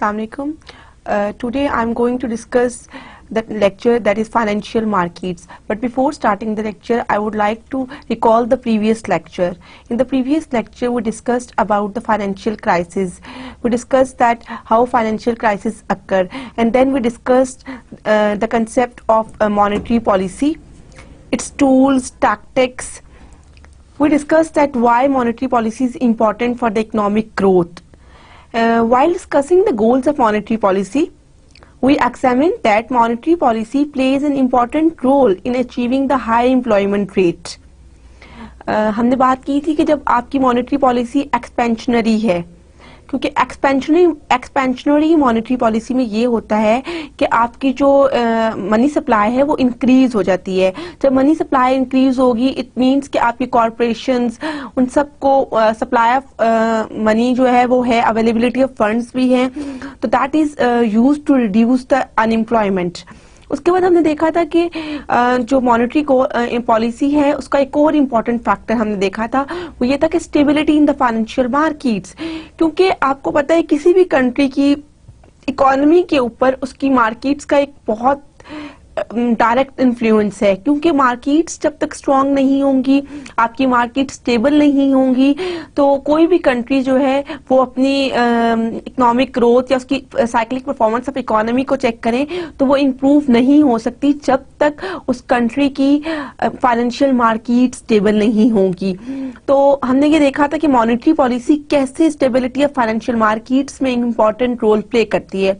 Assalamu alaikum. Today I'm going to discuss the lecture that is financial markets. But before starting the lecture, I would like to recall the previous lecture. In the previous lecture, we discussed about the financial crisis. We discussed that how financial crisis occur, and then we discussed the concept of monetary policy, its tools, tactics. We discussed that why monetary policy is important for the economic growth. While discussing the goals of monetary policy, we examined that monetary policy plays an important role in achieving the high employment rate. हमने बात की थी कि जब आपकी monetary policy expansionary है, क्योंकि expansionary monetary policy में ये होता है कि आपकी जो मनी सप्लाई है वो इंक्रीज हो जाती है. जब मनी सप्लाई इंक्रीज होगी, इट मींस कि आपकी कॉरपोरेशंस उन सबको सप्लाई ऑफ मनी जो है वो है, अवेलेबिलिटी ऑफ फंड्स भी है, तो that is used to reduce the unemployment. उसके बाद हमने देखा था कि जो मॉनेटरी पॉलिसी है उसका एक और इम्पोर्टेंट फैक्टर हमने देखा था, वो ये था कि stability in the financial markets. क्योंकि आपको पता है किसी भी कंट्री की इकोनॉमी के ऊपर उसकी मार्केट्स का एक बहुत डायरेक्ट इन्फ्लुएंस है. क्योंकि मार्केट्स जब तक स्ट्रांग नहीं होंगी, आपकी मार्केट स्टेबल नहीं होंगी, तो कोई भी कंट्री जो है वो अपनी इकोनॉमिक ग्रोथ या उसकी साइक्लिक परफॉर्मेंस ऑफ इकोनॉमी को चेक करें तो वो इम्प्रूव नहीं हो सकती जब तक उस कंट्री की फाइनेंशियल मार्केट स्टेबल नहीं होंगी. तो हमने ये देखा था कि मॉनेटरी पॉलिसी कैसे स्टेबिलिटी ऑफ फाइनेंशियल मार्केट्स में इम्पोर्टेंट रोल प्ले करती है.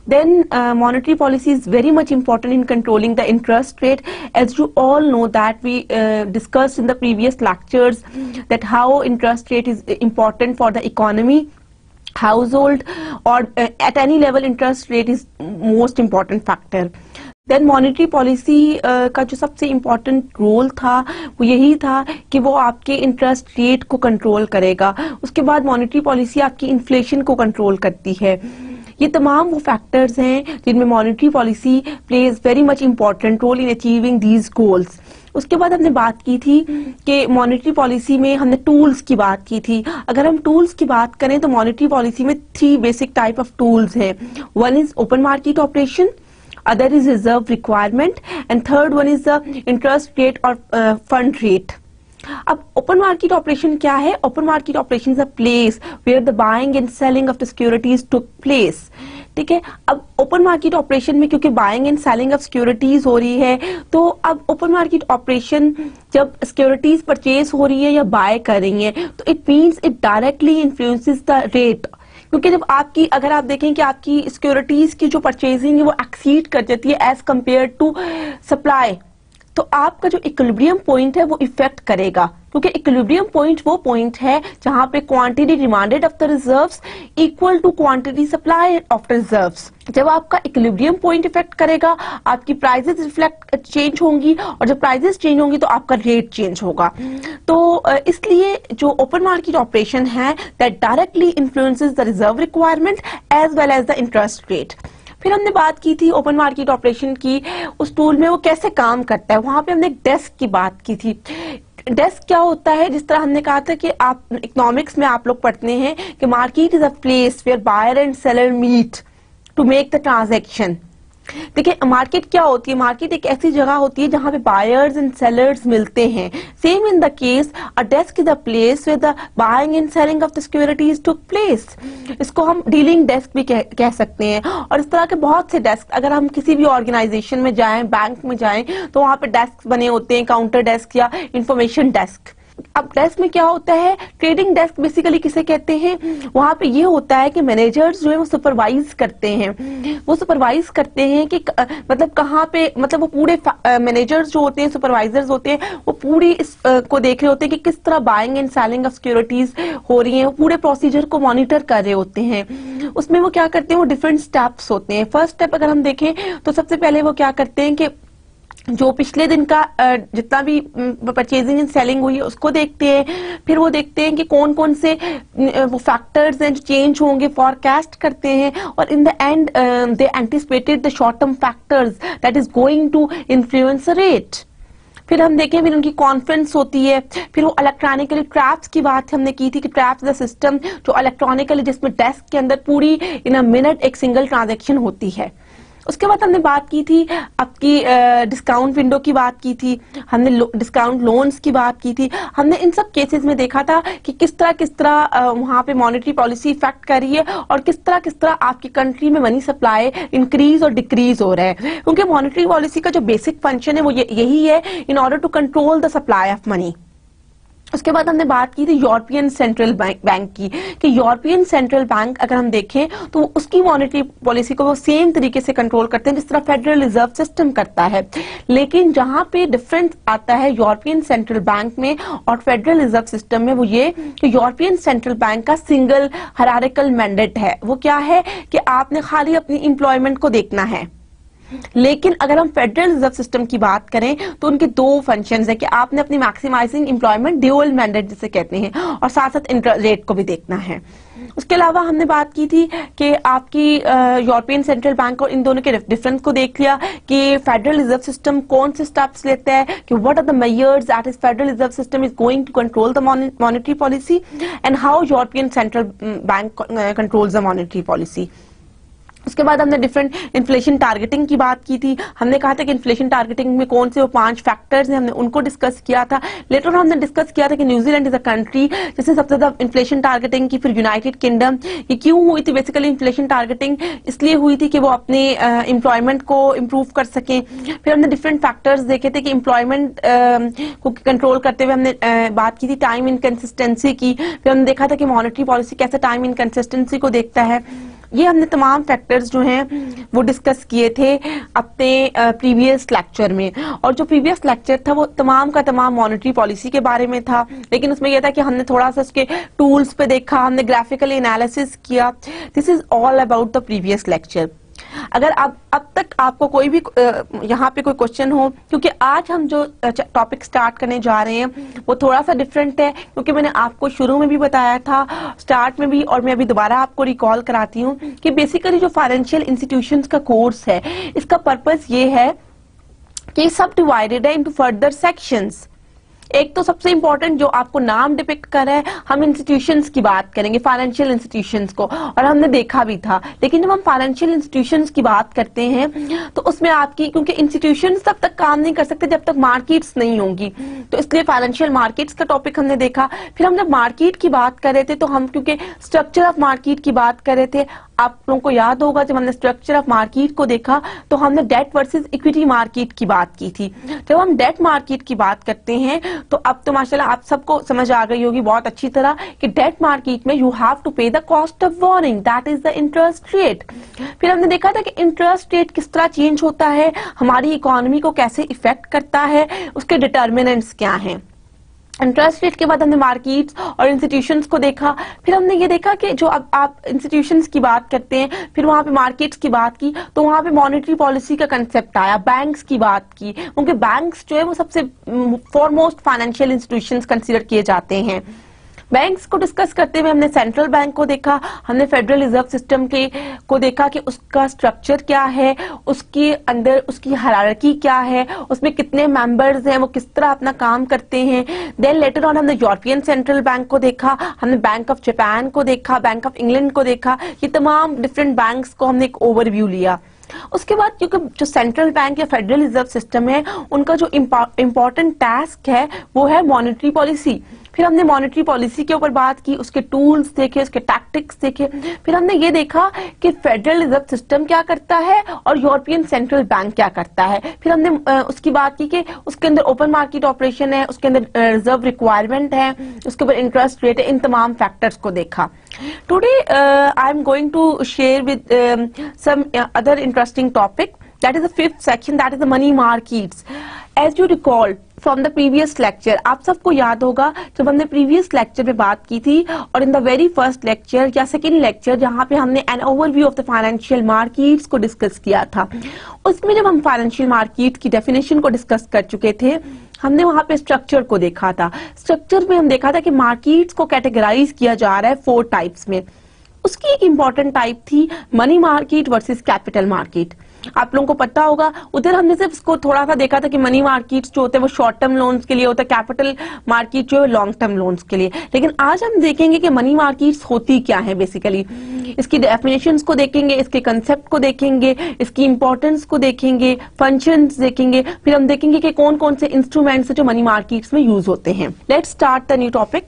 Then monetary policy is very much important in controlling the interest rate. As you all know that we discussed in the previous lectures that how interest rate is important for the economy, household, or at any level interest rate is most important factor. Then monetary policy का जो सबसे important role था वो यही था कि वो आपके इंटरेस्ट रेट को कंट्रोल करेगा. उसके बाद मॉनेटरी पॉलिसी आपकी इन्फ्लेशन को कंट्रोल करती है. ये तमाम वो फैक्टर्स हैं जिनमें monetary policy plays very much important role in achieving these goals. उसके बाद हमने बात की थी कि मॉनेटरी पॉलिसी में हमने टूल्स की बात की थी. अगर हम टूल्स की बात करें तो मॉनेटरी पॉलिसी में 3 बेसिक टाइप ऑफ टूल्स हैं. One is open market operation, other is reserve requirement, and third one is the interest rate or fund rate. अब ओपन मार्केट ऑपरेशन क्या है? Open market operation is a place where the buying and selling of the securities took place. ठीक है, अब open market operation में क्योंकि buying and selling of securities हो रही है, तो अब ओपन मार्केट ऑपरेशन जब सिक्योरिटीज परचेज हो रही है या बाय कर रही है, तो it means it directly influences the rate. क्योंकि जब आपकी, अगर आप देखें कि आपकी सिक्योरिटीज की जो परचेजिंग है वो एक्सीड कर जाती है एज कंपेयर टू सप्लाई, तो आपका जो इक्विलिब्रियम पॉइंट है वो इफेक्ट करेगा. क्योंकि इक्विलिब्रियम पॉइंट वो पॉइंट है जहां पे quantity demanded of the reserves equal to quantity supply of the reserves. जब आपका इक्विलिब्रियम पॉइंट इफेक्ट करेगा, आपकी प्राइसेस रिफ्लेक्ट चेंज होंगी, और जब प्राइसेस चेंज होंगी तो आपका रेट चेंज होगा. तो इसलिए जो ओपन मार्केट ऑपरेशन है that directly influences the reserve requirement as well as the interest rate. फिर हमने बात की थी ओपन मार्केट ऑपरेशन की, उस टूल में वो कैसे काम करता है. वहां पे हमने एक डेस्क की बात की थी. डेस्क क्या होता है? जिस तरह हमने कहा था कि आप इकोनॉमिक्स में आप लोग पढ़ते हैं कि market is a place where buyer and seller meet to make the transaction. देखिए, मार्केट क्या होती है? मार्केट एक ऐसी जगह होती है जहां पे बायर्स एंड सेलर्स मिलते हैं. Same in the case a desk is a place where the buying and selling of the securities took place. इसको हम डीलिंग डेस्क भी कह सकते हैं. और इस तरह के बहुत से डेस्क, अगर हम किसी भी ऑर्गेनाइजेशन में जाएं, बैंक में जाएं, तो वहां पे डेस्क बने होते हैं, काउंटर डेस्क या इंफॉर्मेशन डेस्क. अब डेस्क में क्या होता है? ट्रेडिंग डेस्क बेसिकली किसे कहते हैं? वहां पे ये होता है कि मैनेजर्स जो है वो सुपरवाइज करते हैं. वो सुपरवाइज करते हैं कि मतलब कहाँ पे, मतलब वो पूरे मैनेजर्स जो होते हैं, सुपरवाइजर्स होते हैं, वो पूरी इस को देख रहे होते हैं कि किस तरह buying and selling of securities हो रही है. वो पूरे प्रोसीजर को मॉनिटर कर रहे होते हैं. उसमें वो क्या करते हैं? वो डिफरेंट स्टेप्स होते हैं. फर्स्ट स्टेप अगर हम देखें तो सबसे पहले वो क्या करते हैं कि जो पिछले दिन का जितना भी परचेजिंग एंड सेलिंग हुई है उसको देखते हैं. फिर वो देखते हैं कि कौन कौन से वो फैक्टर्स हैं जो चेंज होंगे, फॉरकास्ट करते हैं. और in the end they anticipated the short term factors that is going to influence rate. फिर हम देखें फिर उनकी कॉन्फ्रेंस होती है, फिर वो इलेक्ट्रॉनिकली ट्रैप्स की बात हमने की थी कि ट्रैप्स द सिस्टम जो इलेक्ट्रॉनिकली जिसमें डेस्क के अंदर पूरी इन अ मिनट एक सिंगल ट्रांजैक्शन होती है। उसके बाद हमने बात की थी आपकी डिस्काउंट विंडो की बात की थी, हमने डिस्काउंट लोन्स की बात की थी। हमने इन सब केसेस में देखा था कि किस तरह वहां पे मॉनेटरी पॉलिसी इफेक्ट कर रही है और किस तरह आपकी कंट्री में मनी सप्लाई इंक्रीज और डिक्रीज हो रहा है, क्योंकि मॉनेटरी पॉलिसी का जो बेसिक फंक्शन है वो यही है, in order to control the supply of money. उसके बाद हमने बात की थी यूरोपियन सेंट्रल बैंक की, कि यूरोपियन सेंट्रल बैंक अगर हम देखें तो उसकी मॉनेटरी पॉलिसी को वो सेम तरीके से कंट्रोल करते हैं जिस तरह फेडरल रिजर्व सिस्टम करता है। लेकिन जहां पे डिफरेंस आता है यूरोपियन सेंट्रल बैंक में और फेडरल रिजर्व सिस्टम में वो ये कि यूरोपियन सेंट्रल बैंक का सिंगल हायरार्किकल मैंडेट है। वो क्या है कि आपने खाली अपनी एम्प्लॉयमेंट को देखना है। लेकिन अगर हम फेडरल रिजर्व सिस्टम की बात करें तो उनके दो फंक्शंस है कि आपने अपनी मैक्सिमाइजिंग एम्प्लॉयमेंट ड्यूअल मैंडेट जिसे कहते हैं और साथ साथ इंटरेस्ट रेट को भी देखना है। उसके अलावा हमने बात की थी कि आपकी यूरोपियन सेंट्रल बैंक और इन दोनों के डिफरेंस को देख लिया कि फेडरल रिजर्व सिस्टम कौन से स्टेप्स लेता है, कि what are the measures that is federal reserve system is going to control the monetary policy and how European central bank controls the monetary policy. उसके बाद हमने डिफरेंट इन्फ्लेशन टारगेटिंग की बात की थी। हमने कहा था कि इन्फ्लेशन टारगेटिंग में कौन से वो 5 फैक्टर्स हैं, हमने उनको डिस्कस किया था। लेटर हमने डिस्कस किया था कि न्यूजीलैंड इज अ कंट्री जिसने सबसे ज्यादा इन्फ्लेशन टारगेटिंग की। फिर यूनाइटेड किंगडम, ये क्यों हुई थी? बेसिकली इन्फ्लेशन टारगेटिंग इसलिए हुई थी कि वो अपने एम्प्लॉयमेंट को इम्प्रूव कर सकें। फिर हमने डिफरेंट फैक्टर्स देखे थे कि एम्प्लॉयमेंट को कंट्रोल करते हुए हमने बात की थी टाइम इनकंसिस्टेंसी की। फिर हमने देखा था कि मॉनेटरी पॉलिसी कैसे टाइम इनकंसिस्टेंसी को देखता है। ये हमने तमाम फैक्टर्स जो हैं वो डिस्कस किए थे अपने प्रीवियस लेक्चर में। और जो प्रीवियस लेक्चर था वो तमाम का तमाम मॉनेटरी पॉलिसी के बारे में था, लेकिन उसमें यह था कि हमने थोड़ा सा उसके टूल्स पे देखा, हमने ग्राफिकली एनालिसिस किया। This is all about the previous lecture. अगर अब तक आपको कोई भी यहाँ पे कोई क्वेश्चन हो, क्योंकि आज हम जो टॉपिक स्टार्ट करने जा रहे हैं वो थोड़ा सा डिफरेंट है, क्योंकि मैंने आपको शुरू में भी बताया था, स्टार्ट में भी, और मैं अभी दोबारा आपको रिकॉल कराती हूँ कि बेसिकली जो फाइनेंशियल इंस्टीट्यूशंस का कोर्स है इसका पर्पस ये है कि सब डिवाइडेड है इनटू फर्दर सेक्शंस। एक तो सबसे इंपॉर्टेंट जो आपको नाम डिपिक्ट कर रहा है, हम इंस्टीट्यूशंस की बात करेंगे, फाइनेंशियल इंस्टीट्यूशंस को, और हमने देखा भी था। लेकिन जब हम फाइनेंशियल इंस्टीट्यूशंस की बात करते हैं तो उसमें आपकी, क्योंकि इंस्टीट्यूशंस तब तक काम नहीं कर सकते जब तक मार्केट्स नहीं होंगी, तो इसलिए फाइनेंशियल मार्केट्स का टॉपिक हमने देखा। फिर हम जब मार्केट की बात कर रहे थे तो हम क्योंकि स्ट्रक्चर ऑफ मार्केट की बात कर रहे थे, आप लोगों को याद होगा जब हमने स्ट्रक्चर ऑफ मार्केट को देखा तो हमने डेट वर्सेस इक्विटी मार्केट की बात की थी। जब हम डेट मार्केट की बात करते हैं तो अब तो माशाल्लाह आप सबको समझ आ गई होगी बहुत अच्छी तरह कि डेट मार्केट में यू हैव टू पे the cost of boring, that is the interest rate. फिर हमने देखा था कि इंटरेस्ट रेट किस तरह चेंज होता है, हमारी इकोनॉमी को कैसे इफेक्ट करता है, उसके डिटर्मिनेंट्स क्या हैं। इंटरेस्ट रेट के बाद हमने मार्केट्स और इंस्टीट्यूशंस को देखा। फिर हमने ये देखा कि जो अब आप इंस्टीट्यूशंस की बात करते हैं, फिर वहां पे मार्केट्स की बात की तो वहां पे मॉनेटरी पॉलिसी का कंसेप्ट आया। बैंक्स की बात की, क्योंकि बैंक्स जो है वो सबसे फॉरमोस्ट फाइनेंशियल इंस्टीट्यूशंस कंसीडर किए जाते हैं। बैंक्स को डिस्कस करते हुए हमने सेंट्रल बैंक को देखा, हमने फेडरल रिजर्व सिस्टम को देखा कि उसका स्ट्रक्चर क्या है, उसके अंदर उसकी हायरार्की क्या है, उसमें कितने मेंबर्स हैं, वो किस तरह अपना काम करते हैं। देन लेटर ऑन हमने यूरोपियन सेंट्रल बैंक को देखा, हमने बैंक ऑफ जापान को देखा, बैंक ऑफ इंग्लैंड को देखा। ये तमाम डिफरेंट बैंक्स को हमने एक ओवरव्यू लिया। उसके बाद क्योंकि जो सेंट्रल बैंक या फेडरल रिजर्व सिस्टम है उनका जो इम्पोर्टेंट टास्क है वो है मॉनेटरी पॉलिसी। फिर हमने मॉनेटरी पॉलिसी के ऊपर बात की, उसके टूल्स देखे, उसके टैक्टिक्स देखे। फिर हमने ये देखा कि फेडरल रिजर्व सिस्टम क्या करता है और यूरोपियन सेंट्रल बैंक क्या करता है। फिर हमने उसकी बात की कि उसके अंदर ओपन मार्केट ऑपरेशन है, उसके अंदर रिजर्व रिक्वायरमेंट है, उसके ऊपर इंटरेस्ट रेट है, इन तमाम फैक्टर्स को देखा। Today I am going to share with some other interesting topic, that is the 5th section, that is the money markets. As you recall from the previous lecture, आप सबको याद होगा जब हमने previous lecture में बात की थी और in the very first lecture या second lecture जहाँ पे हमने an overview of the financial markets को discuss किया था, उसमें जब हम financial market की definition को discuss कर चुके थे, हमने वहां पे स्ट्रक्चर को देखा था। स्ट्रक्चर में हम देखा था कि मार्केट्स को कैटेगराइज किया जा रहा है 4 टाइप्स में। उसकी एक इंपॉर्टेंट टाइप थी money market versus capital market. आप लोगों को पता होगा उधर हमने सिर्फ इसको थोड़ा सा देखा था कि मनी मार्केट्स जो होते हैं वो शॉर्ट टर्म लोन्स के लिए होता है, कैपिटल मार्केट जो है लॉन्ग टर्म लोन्स के लिए। लेकिन आज हम देखेंगे कि मनी मार्केट्स होती क्या है बेसिकली, इसकी डेफिनेशंस को देखेंगे, इसके कंसेप्ट को देखेंगे, इसकी इंपॉर्टेंस को देखेंगे, फंक्शंस देखेंगे, फिर हम देखेंगे कि कौन कौन से इंस्ट्रूमेंट्स जो मनी मार्केट्स में यूज होते हैं। Let's start the new topic.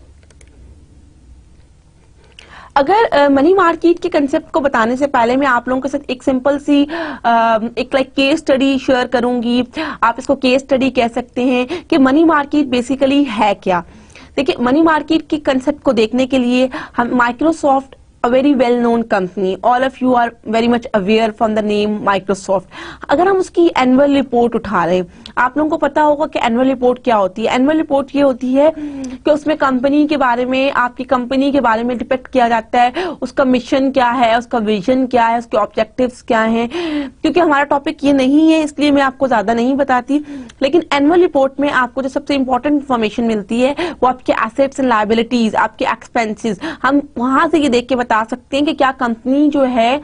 अगर मनी मार्केट के कंसेप्ट को बताने से पहले मैं आप लोगों के साथ एक सिंपल सी एक केस स्टडी शेयर करूंगी। आप इसको केस स्टडी कह सकते हैं कि मनी मार्केट बेसिकली है क्या। देखिए, मनी मार्केट के कंसेप्ट को देखने के लिए हम Microsoft, a very well known company, all of you are very much aware from the name Microsoft। अगर हम उसकी एनुअल रिपोर्ट उठा रहे, आप लोगों को पता होगा कि एनुअल रिपोर्ट क्या होती है। एनुअल रिपोर्ट ये होती है कि उसमें कंपनी के बारे में, आपकी कंपनी के बारे में डिपेक्ट किया जाता है, उसका मिशन क्या है, उसका विजन क्या है, उसके ऑब्जेक्टिव्स क्या हैं। क्योंकि हमारा टॉपिक ये नहीं है इसलिए मैं आपको ज्यादा नहीं बताती, लेकिन एनुअल रिपोर्ट में आपको जो सबसे इंपॉर्टेंट इन्फॉर्मेशन मिलती है वो आपके एसेट्स एंड लायबिलिटीज, आपके एक्सपेंसेस। हम वहां से ये देख के बता सकते हैं कि क्या कंपनी जो है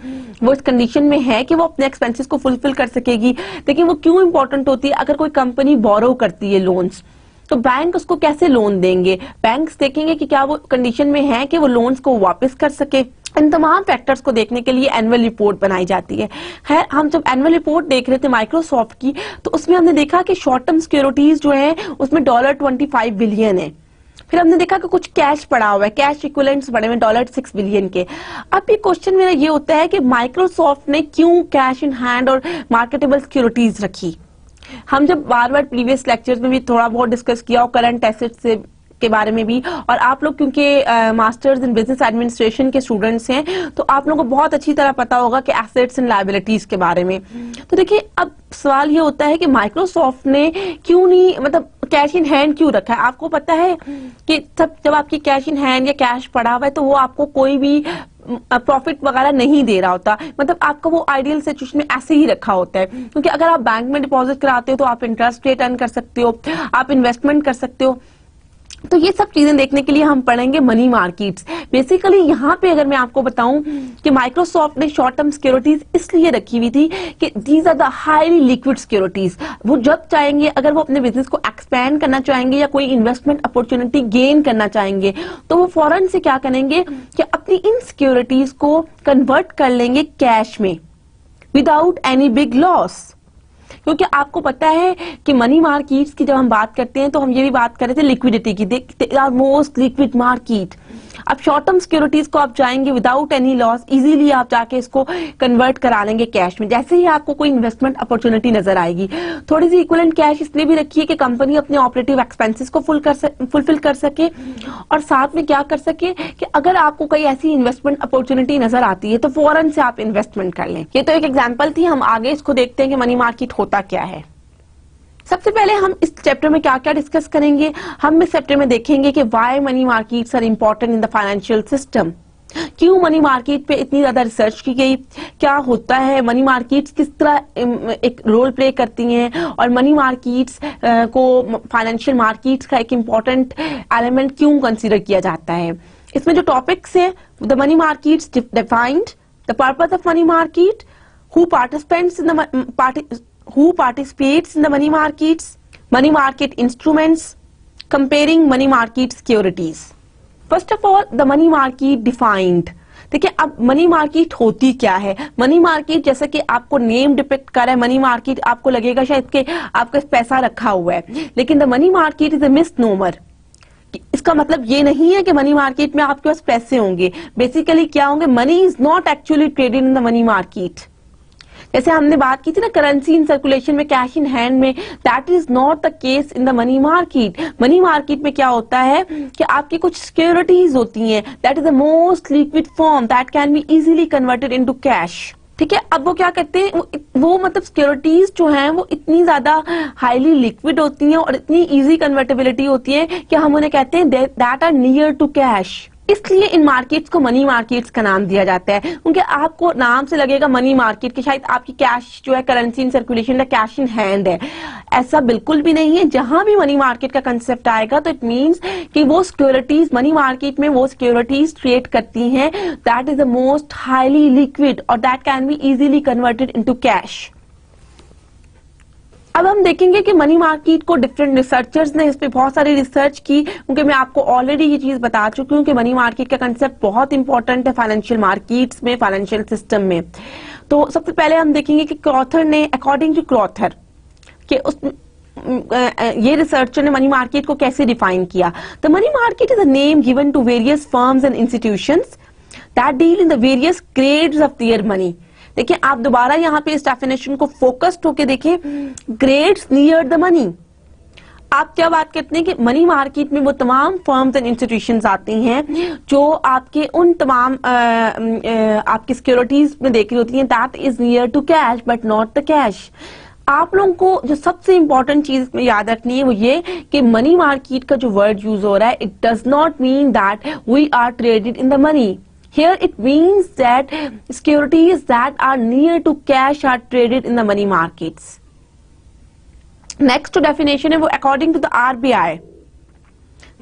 वो इस कंडीशन में है कि वो अपने एक्सपेंसेस को फुलफिल कर सकेगी। लेकिन वो क्यों इंपॉर्टेंट होती है? अगर कोई कंपनी बोरो करती है लोन्स, तो बैंक उसको कैसे लोन देंगे? बैंक्स देखेंगे कि क्या वो कंडीशन में है कि वो लोन्स को वापस कर सके। इन तमाम फैक्टर्स को देखने के लिए एनुअल रिपोर्ट बनाई जाती है। खैर, हम जब एनुअल रिपोर्ट देख रहे थे माइक्रोसॉफ्ट की, तो उसमें हमने देखा कि शॉर्ट टर्म सिक्योरिटीज जो है उसमें $25 बिलियन है। फिर हमने देखा कि कुछ कैश पड़ा हुआ है, कैश इक्विवेलेंट्स बड़े हुए $6 बिलियन के। अब ये क्वेश्चन मेरा ये होता है कि माइक्रोसॉफ्ट ने क्यों कैश इन हैंड और मार्केटेबल सिक्योरिटीज रखी। हम जब बार बार प्रीवियस लेक्चर्स में भी थोड़ा बहुत डिस्कस किया और करंट एसेट्स से के बारे में भी, और आप लोग क्योंकि मास्टर्स इन बिजनेस एडमिनिस्ट्रेशन के स्टूडेंट्स हैं तो आप लोगों को बहुत अच्छी तरह पता होगा कि एसेट्स एंड लायबिलिटीज के बारे में। तो देखिए, अब सवाल ये होता है कि माइक्रोसॉफ्ट ने क्यों नहीं, मतलब कैश इन हैंड क्यों रखा है। आपको पता है कि जब आपकी कैश इन हैंड या कैश पड़ा हुआ है तो वो आपको कोई भी प्रॉफिट वगैरह नहीं दे रहा होता, मतलब आपका वो आइडियल सिचुएशन में ऐसे ही रखा होता है। क्योंकि अगर आप बैंक में डिपॉजिट कराते हो तो आप इंटरेस्ट रेट अर्न कर सकते हो, आप इन्वेस्टमेंट कर सकते हो। तो ये सब चीजें देखने के लिए हम पढ़ेंगे मनी मार्केट्स। बेसिकली यहाँ पे अगर मैं आपको बताऊं कि माइक्रोसॉफ्ट ने शॉर्ट टर्म सिक्योरिटीज इसलिए रखी हुई थी कि these are the highly liquid securities. वो जब चाहेंगे, अगर वो अपने बिजनेस को एक्सपैंड करना चाहेंगे या कोई इन्वेस्टमेंट अपॉर्चुनिटी गेन करना चाहेंगे, तो वो फौरन से क्या करेंगे कि अपनी इन सिक्योरिटीज को कन्वर्ट कर लेंगे कैश में विदाउट एनी बिग लॉस। क्योंकि आपको पता है कि मनी मार्केट्स की जब हम बात करते हैं तो हम ये भी बात कर रहे थे लिक्विडिटी की, they are most liquid market. अब शॉर्ट टर्म सिक्योरिटीज को आप जाएंगे विदाउट एनी लॉस, इजीली आप जाके इसको कन्वर्ट करा लेंगे कैश में। जैसे ही आपको कोई इन्वेस्टमेंट अपॉर्चुनिटी नजर आएगी, थोड़ी सी इक्विवेलेंट कैश इसलिए भी रखिए कि कंपनी अपने ऑपरेटिव एक्सपेंसेस को फुलफिल कर सके, और साथ में क्या कर सके कि अगर आपको कोई ऐसी इन्वेस्टमेंट अपॉर्चुनिटी नजर आती है तो फौरन से आप इन्वेस्टमेंट कर लें। ये तो एक एग्जाम्पल थी, हम आगे इसको देखते हैं कि मनी मार्केट होता क्या है। सबसे पहले हम इस चैप्टर में क्या क्या डिस्कस करेंगे। हम इस चैप्टर में देखेंगे कि why money markets are important in the financial system. क्यों मनी मार्केट पे इतनी ज्यादा रिसर्च की गई, क्या होता है, मनी मार्केट्स किस तरह एक रोल प्ले करती हैं, और मनी मार्केट्स को फाइनेंशियल मार्केट्स का एक इम्पॉर्टेंट एलिमेंट क्यों कंसीडर किया जाता है। इसमें जो टॉपिक्स है, the money markets defined, the purpose of money market, who participates in the money markets, money market instruments, comparing money market securities. First of all, the money market defined. देखिए, अब money market होती क्या है। Money market जैसा कि आपको name depict कर रहा है, मनी मार्केट आपको लगेगा शायद कि आपका पैसा रखा हुआ है, लेकिन the money market is a misnomer. इसका मतलब ये नहीं है कि मनी मार्केट में आपके पास पैसे होंगे। बेसिकली क्या होंगे, money is not actually traded in the money market. जैसे हमने बात की थी ना करेंसी इन सर्कुलेशन में, कैश इन हैंड में, that is not the case in the money market. Money market में क्या होता है कि आपकी कुछ सिक्योरिटीज होती हैं, that is the most liquid form that can be easily converted into cash. ठीक है, अब वो क्या करते हैं, वो मतलब सिक्योरिटीज जो हैं वो इतनी ज्यादा हाईली लिक्विड होती हैं और इतनी इजी कन्वर्टेबिलिटी होती है कि हम उन्हें कहते हैं that are near to cash. इसलिए इन मार्केट्स को मनी मार्केट्स का नाम दिया जाता है। क्योंकि आपको नाम से लगेगा मनी मार्केट कि शायद आपकी कैश जो है करेंसी इन सर्कुलेशन या कैश इन हैंड है। ऐसा बिल्कुल भी नहीं है। जहां भी मनी मार्केट का कंसेप्ट आएगा तो इट मींस कि वो सिक्योरिटीज मनी मार्केट में वो सिक्योरिटीज ट्रेड करती हैं that is the most highly liquid और that can be easily converted into cash. अब हम देखेंगे कि मनी मार्केट को डिफरेंट रिसर्चर्स ने इस पे बहुत सारी रिसर्च की, क्योंकि मैं आपको ऑलरेडी ये चीज बता चुकी हूँ कि मनी मार्केट का कंसेप्ट बहुत इंपॉर्टेंट है फाइनेंशियल मार्केट्स में, फाइनेंशियल सिस्टम में। तो सबसे पहले हम देखेंगे कि क्रॉथर ने, अकॉर्डिंग टू क्रॉथर, कि उस ये रिसर्चर ने मनी मार्केट को कैसे डिफाइन किया। The money market is a name given to various firms and institutions that deal in the various grades of their money. देखिए आप दोबारा यहाँ पे इस डेफिनेशन को फोकस्ड होके देखें, ग्रेड्स नियर द मनी। आप क्या बात करते हैं कि मनी मार्केट में वो तमाम फर्म्स एंड इंस्टीट्यूशंस आती हैं जो आपके उन तमाम आपकी सिक्योरिटीज में देख रही होती हैं, that is near to cash but not the cash. आप लोगों को जो सबसे इंपॉर्टेंट चीज में याद रखनी है वो ये कि मनी मार्केट का जो वर्ड यूज हो रहा है, it does not mean that we are traded in the money. Here it means that securities that are near to cash are traded in the money markets. Next definition है वो according to the RBI.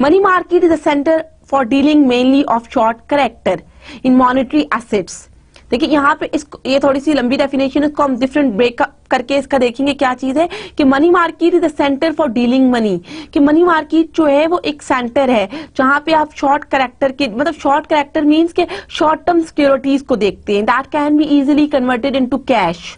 Money market is a center for dealing mainly of short character in monetary assets. देखिए यहाँ पे ये थोड़ी सी लंबी definition है, इसको हम डिफरेंट ब्रेकअप करके इसका देखेंगे क्या चीज है कि money market is the centre for dealing money. कि मनी मार्केट जो है वो एक सेंटर है जहां पे आप शॉर्ट कैरेक्टर के, मतलब शॉर्ट कैरेक्टर मींस के शॉर्ट टर्म सिक्योरिटीज को देखते हैं, that can be easily converted into cash.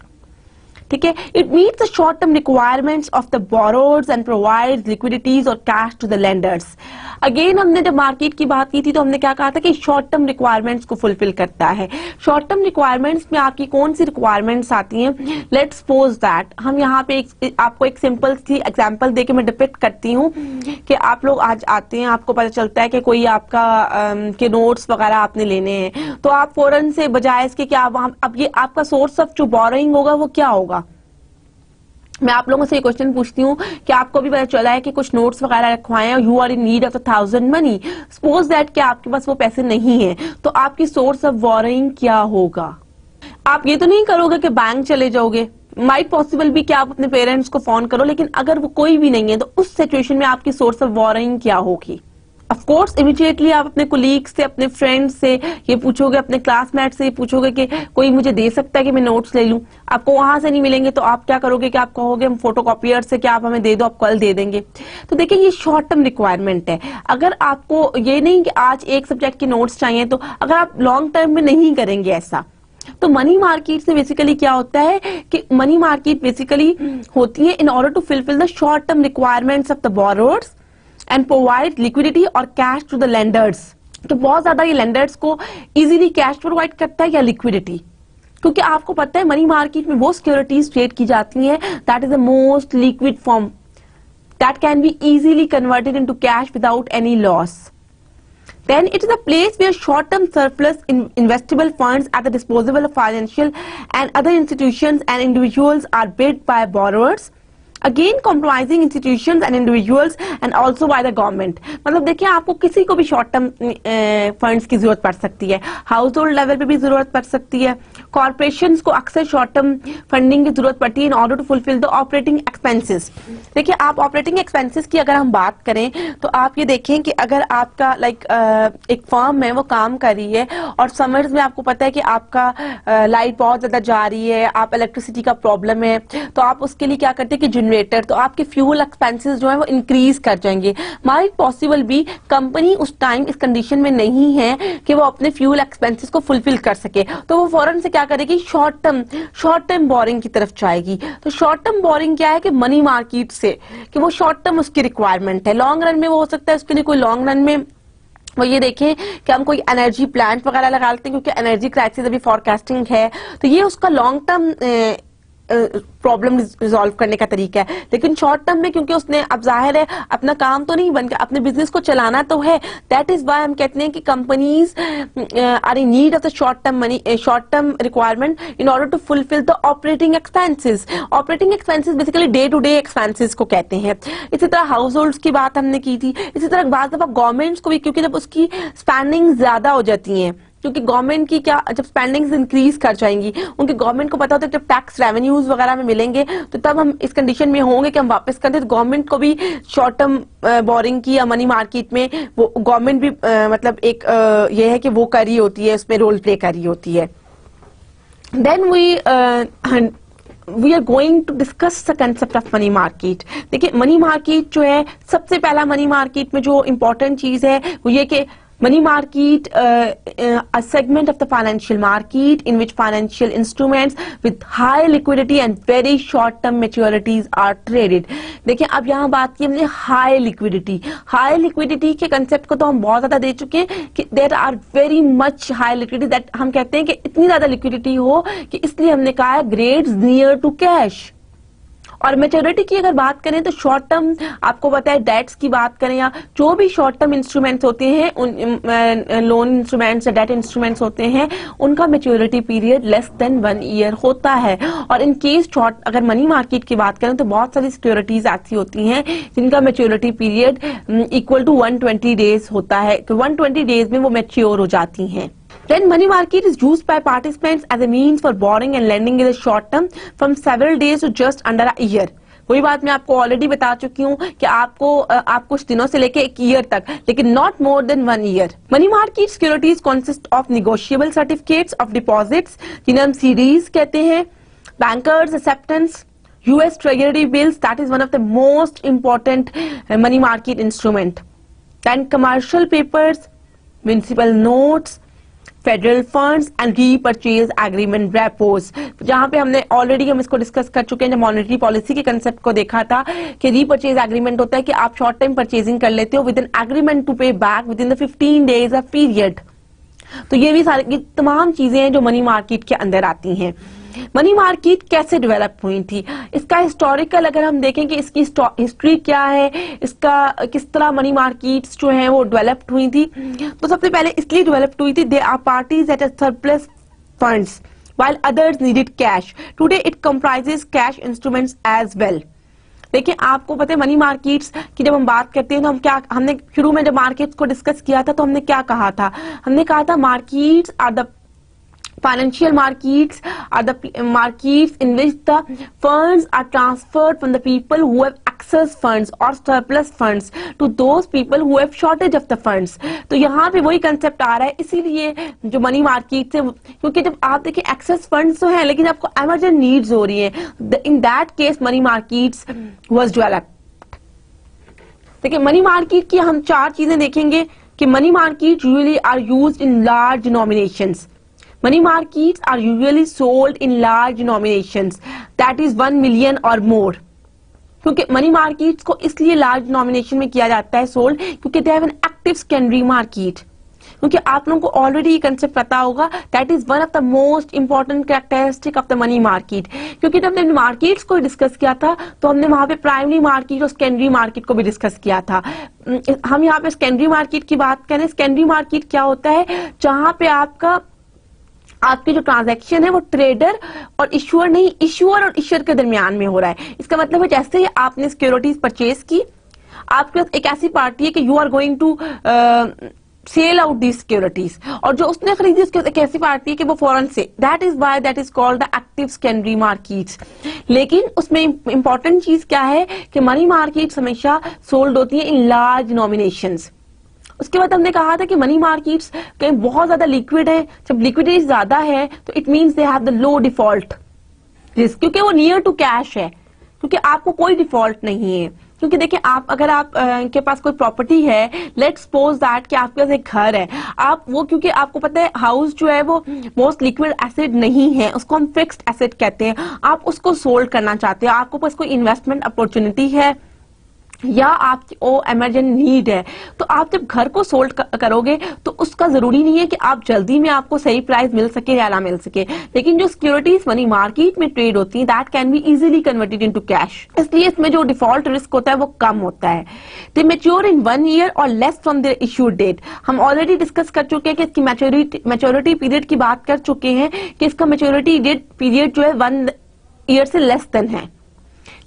ठीक है, it meets the short term requirements of the borrowers and provides liquidities और cash to the lenders. Again हमने जब मार्केट की बात की थी तो हमने क्या कहा था कि शॉर्ट टर्म रिक्वायरमेंट्स को फुलफिल करता है। शॉर्ट टर्म रिक्वायरमेंट्स में आपकी कौन सी रिक्वायरमेंट्स आती हैं? लेट्स सपोज दैट हम यहाँ पे आपको एक सिंपल सी एग्जांपल देके मैं डिपिक्ट करती हूँ कि आप लोग आज आते हैं, आपको पता चलता है कि कोई आपका के नोट्स वगैरह आपने लेने हैं, तो आप फौरन से बजाय इसके कि आप अब ये आपका सोर्स ऑफ जो बोरोइंग होगा वो क्या होगा। मैं आप लोगों से ये क्वेश्चन पूछती हूँ कि आपको भी पता चला है कि कुछ नोट्स वगैरह रखवाए हैं, you are in need of 1000 money, suppose that कि आपके पास वो पैसे नहीं है, तो आपकी सोर्स ऑफ बोरोइंग क्या होगा? आप ये तो नहीं करोगे कि बैंक चले जाओगे, माइट पॉसिबल भी कि आप अपने पेरेंट्स को फोन करो, लेकिन अगर वो कोई भी नहीं है तो उस सिचुएशन में आपकी सोर्स ऑफ बोरोइंग क्या होगी? ऑफ कोर्स इमीडिएटली आप अपने कोलीग से, अपने फ्रेंड से ये पूछोगे, अपने क्लासमेट से ये पूछोगे कि कोई मुझे दे सकता है कि मैं नोट्स ले लूं। आपको वहां से नहीं मिलेंगे तो आप क्या करोगे कि आप कहोगे हम फोटोकॉपियर से कि आप हमें दे दो, आप कल दे देंगे। तो देखिए ये शॉर्ट टर्म रिक्वायरमेंट है। अगर आपको ये नहीं कि आज एक सब्जेक्ट के नोट्स चाहिए, तो अगर आप लॉन्ग टर्म में नहीं करेंगे ऐसा, तो मनी मार्केट से बेसिकली क्या होता है कि मनी मार्केट बेसिकली होती है in order to fulfil the short term requirements of the borrowers and provide liquidity और कैश टू द लेंडर्स। तो बहुत ज्यादा ये लेंडर्स को इजीली कैश प्रोवाइड करता है या लिक्विडिटी, क्योंकि आपको पता है मनी मार्केट में वो सिक्योरिटीज ट्रेड की जाती हैं that is the most liquid form that can be easily converted into cash without any loss. Then it is a place where short-term surplus investable funds at the disposal of financial and other institutions and individuals are bid by borrowers, again compromising institutions and individuals and also by the government। मतलब देखिए आपको किसी को भी short term funds की जरूरत पड़ सकती है, हाउस होल्ड लेवल पे भी जरूरत पड़ सकती है, कॉर्पोरेशंस को अक्सर शॉर्ट टर्म फंडिंग की जरूरत पड़ती है in order to fulfil the operating expenses. देखिए आप ऑपरेटिंग एक्सपेंसेस की अगर हम बात करें तो आप ये देखें कि अगर आपका एक फर्म है वो काम कर रही है और समर्स में आपको पता है कि आपका लाइट बहुत ज्यादा जा रही है, आप इलेक्ट्रिसिटी का प्रॉब्लम है, तो आप उसके लिए क्या करते हैं कि जनरेटर, तो आपके फ्यूल एक्सपेंसेस जो है वो इंक्रीज कर जाएंगे। माइट पॉसिबल भी कंपनी उस टाइम इस कंडीशन में नहीं है कि वो अपने फ्यूल एक्सपेंसेस को फुलफिल कर सके, तो वो फौरन से क्या करेगी, शॉर्ट टर्म बोरिंग की तरफ जाएगी। तो शॉर्ट टर्म बोरिंग क्या है कि मनी मार्केट से, कि वो शॉर्ट टर्म उसकी रिक्वायरमेंट है, लॉन्ग रन में वो हो सकता है उसके लिए कोई लॉन्ग रन में वो ये देखें कि हम कोई एनर्जी प्लांट वगैरह लगा लेते हैं, क्योंकि एनर्जी क्राइसिस अभी फोरकास्टिंग है, तो ये उसका लॉन्ग टर्म प्रॉब्लम रिजॉल्व करने का तरीका है। लेकिन शॉर्ट टर्म में क्योंकि उसने अब जाहिर है अपना काम तो नहीं बन गया, अपने बिजनेस को चलाना तो है, दैट इज वाई हम कहते हैं कि companies are in need of the short term money, short term requirement in order to fulfil the operating expenses. Operating expenses basically day to day expenses को कहते हैं। इसी तरह हाउस होल्ड की बात हमने की थी, इसी तरह बात गवर्नमेंट्स को भी, क्योंकि जब उसकी स्पेंडिंग ज्यादा हो जाती है, क्योंकि गवर्नमेंट की क्या, जब स्पेंडिंग्स इंक्रीज कर जाएंगी, उनकी गवर्नमेंट को पता होता है जब टैक्स रेवेन्यूज वगैरह में मिलेंगे तो तब हम इस कंडीशन में होंगे कि हम वापस करते हैं, तो गवर्नमेंट को भी शॉर्ट टर्म बोरिंग की या मनी मार्केट में वो गवर्नमेंट भी मतलब एक ये है कि वो करी होती है, उसमें रोल प्ले करी होती है। Then we we are going to discuss the concept of money market. देखिए मनी मार्केट जो है, सबसे पहला मनी मार्केट में जो इम्पोर्टेंट चीज है वो ये कि money market, a segment of the financial market in which financial instruments with high liquidity and very short term maturities are traded। देखिए अब यहाँ बात की हमने हाई लिक्विडिटी के कंसेप्ट को तो हम बहुत ज्यादा दे चुके हैं कि there are very much high liquidity, that हम कहते हैं कि इतनी ज्यादा लिक्विडिटी हो कि इसलिए हमने कहा है ग्रेड्स नियर टू कैश। और मैच्योरिटी की अगर बात करें तो शॉर्ट टर्म, आपको पता है डेट्स की बात करें या जो भी शॉर्ट टर्म इंस्ट्रूमेंट्स होते हैं, उन लोन इंस्ट्रूमेंट्स या डेट इंस्ट्रूमेंट्स होते हैं, उनका maturity period less than 1 year होता है। और इन केस शॉर्ट अगर मनी मार्केट की बात करें तो बहुत सारी सिक्योरिटीज ऐसी होती हैं जिनका maturity period equal to 120 days होता है, तो 120 डेज में वो मैच्योर हो जाती हैं। Then money market is used by participants as a means for borrowing and lending in the short term from several days to just under a year। वही बात मैं आपको ऑलरेडी बता चुकी हूँ कि आप कुछ दिनों से लेके 1 ईयर तक, लेकिन not more than 1 year. Money market securities consist of negotiable certificates of deposits जिन्हें हम सीडीज कहते हैं, bankers acceptance, US treasury bills, that is one of the most important money market instrument, then commercial papers, municipal notes, federal funds and repurchase agreement repos. जहां पे हमने already हम इसको discuss कर चुके हैं जब मॉनेटरी पॉलिसी के कंसेप्ट को देखा था कि रीपर्चेज एग्रीमेंट होता है कि आप शॉर्ट टाइम परचेजिंग कर लेते हो विद एन एग्रीमेंट टू पे back with in the 15 days of period. तो ये भी सारी तमाम चीजें हैं जो मनी मार्केट के अंदर आती हैं। मनी मार्केट कैसे डेवलप हुई थी, इसका हिस्टोरिकल अगर हम देखें कि इसकी हिस्ट्री क्या है, इसका किस तरह मनी मार्केट्स जो है वो डेवलप्ड हुई थी, तो सबसे पहले इसलिए डेवलप्ड हुई थी they are parties at a surplus funds while others needed cash. Today it comprises cash instruments as well. देखिए आपको पता है मनी मार्केट्स की जब हम बात करते हैं तो हमने शुरू में जब मार्केट्स को डिस्कस किया था तो हमने क्या कहा था, हमने कहा था markets are the financial markets are the markets in which the funds are transferred from the people who have excess funds or surplus funds to those people who have shortage of the funds। तो यहाँ पे वही concept आ रहा है, इसीलिए जो money market से, क्योंकि जब आप देखिए एक्सेस फंड्स तो हैं लेकिन आपको इमरजेंट नीड्स हो रही हैं, in that case money markets was developed. देखिए मनी मार्केट की हम 4 चीजें देखेंगे कि money market usually are used in large denominations. Money markets are usually sold in large denominations, that is 1 million or more। क्योंकि मनी मार्केट्स को इसलिए large denomination में किया जाता है सोल्ड क्योंकि they have an active secondary market. क्योंकि आप लोगों को ऑलरेडी ये कंसेप्ट पता होगा, that is one of the most important characteristic of the money market. क्योंकि जब हमने मार्केट्स को डिस्कस किया था तो हमने वहां पे प्राइमरी मार्केट और सेकेंडरी मार्केट को भी डिस्कस किया था। हम यहाँ पे सेकेंडरी मार्केट की बात करें, सेकेंडरी मार्केट क्या होता है, जहां पे आपकी जो ट्रांजैक्शन है वो ट्रेडर और इश्यूअर नहीं, इश्यूअर और इश्यूअर के दरमियान में हो रहा है। इसका मतलब है जैसे ही आपने सिक्योरिटीज परचेज की, आपके पास एक ऐसी पार्टी है कि you are going to sell out the securities, और जो उसने खरीदी उसके एक ऐसी पार्टी है कि वो फौरन से, that is why that is called the active secondary markets. लेकिन उसमें इंपॉर्टेंट चीज क्या है कि मनी मार्केट्स हमेशा सोल्ड होती है इन लार्ज डिनोमिनेशंस। उसके बाद हमने कहा था कि मनी मार्केट्स कहीं बहुत ज्यादा लिक्विड है, जब लिक्विडिटी ज्यादा है तो it means they have the low default risk, क्योंकि वो नियर टू कैश है, क्योंकि आपको कोई डिफॉल्ट नहीं है। क्योंकि देखिए अगर आप के पास कोई प्रॉपर्टी है, लेट्स सपोज दैट कि आपके पास एक घर है, आप वो, क्योंकि आपको पता है हाउस जो है वो मोस्ट लिक्विड एसेट नहीं है, उसको हम फिक्स्ड एसेट कहते हैं, आप उसको सोल्ड करना चाहते हैं, आपको पास कोई इन्वेस्टमेंट अपॉर्चुनिटी है या आपको इमरजेंट नीड है, तो आप जब घर को सोल्ड करोगे तो उसका जरूरी नहीं है कि आप जल्दी में आपको सही प्राइस मिल सके या ना मिल सके, लेकिन जो सिक्योरिटीज मनी मार्केट में ट्रेड होती हैं that can be easily converted into cash, इसलिए इसमें जो डिफॉल्ट रिस्क होता है वो कम होता है। दे मैच्योर इन 1 ईयर और less from their issue date. हम ऑलरेडी डिस्कस कर चुके हैं कि इसकी मैच्योरिटी पीरियड की बात कर चुके हैं कि इसका मैच्योरिटी डेट पीरियड जो है 1 ईयर से लेस देन है।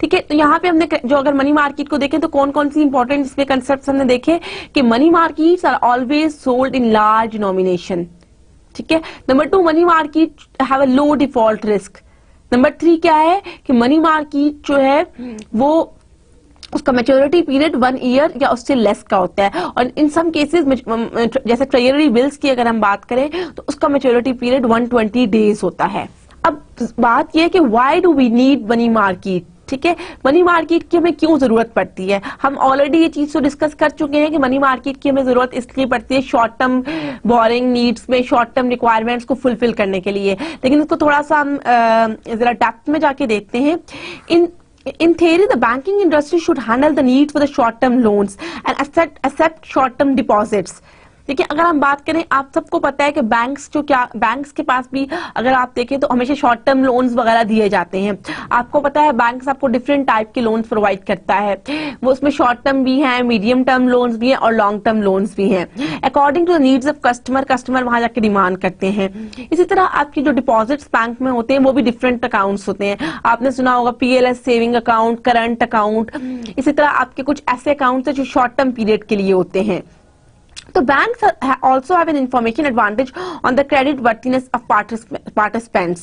ठीक है, तो यहाँ पे हमने जो अगर मनी मार्केट को देखें तो कौन कौन सी इंपॉर्टेंट इसमें कंसेप्ट हमने देखे कि money markets are always sold in large denomination. ठीक है, number 2 money market have a low default risk. Number 3 क्या है कि मनी मार्केट जो है वो उसका मैच्योरिटी पीरियड 1 ईयर या उससे लेस का होता है, और इन सम केसेस जैसे ट्रेजरी बिल्स की अगर हम बात करें तो उसका मैच्योरिटी पीरियड 120 डेज होता है। अब बात यह है कि why do we need money market, ठीक है, मनी मार्केट की हमें क्यों जरूरत पड़ती है। हम ऑलरेडी ये चीज तो डिस्कस कर चुके हैं कि मनी मार्केट की हमें जरूरत इसलिए पड़ती है शॉर्ट टर्म बोरिंग नीड्स में, शॉर्ट टर्म रिक्वायरमेंट्स को फुलफिल करने के लिए। लेकिन इसको थोड़ा सा हम जरा डेप्थ में जाके देखते हैं। In theory, the banking industry should handle the need for the short-term loans and accept short-term deposits. देखिए, अगर हम बात करें, आप सबको पता है कि बैंक्स के पास भी अगर आप देखें तो हमेशा शॉर्ट टर्म लोन्स वगैरह दिए जाते हैं। आपको पता है बैंक्स आपको डिफरेंट टाइप के लोन्स प्रोवाइड करता है, वो उसमें शॉर्ट टर्म भी हैं, मीडियम टर्म लोन्स भी हैं और लॉन्ग टर्म लोन्स भी हैं, according to the needs of customer वहां जाके डिमांड करते हैं। इसी तरह आपकी जो डिपॉजिट्स बैंक में होते हैं वो भी डिफरेंट अकाउंट्स होते हैं। आपने सुना होगा PLS saving account, current account, इसी तरह आपके कुछ ऐसे अकाउंट्स हैं जो शॉर्ट टर्म पीरियड के लिए होते हैं। तो banks also have an information advantage on the credit worthiness of participants,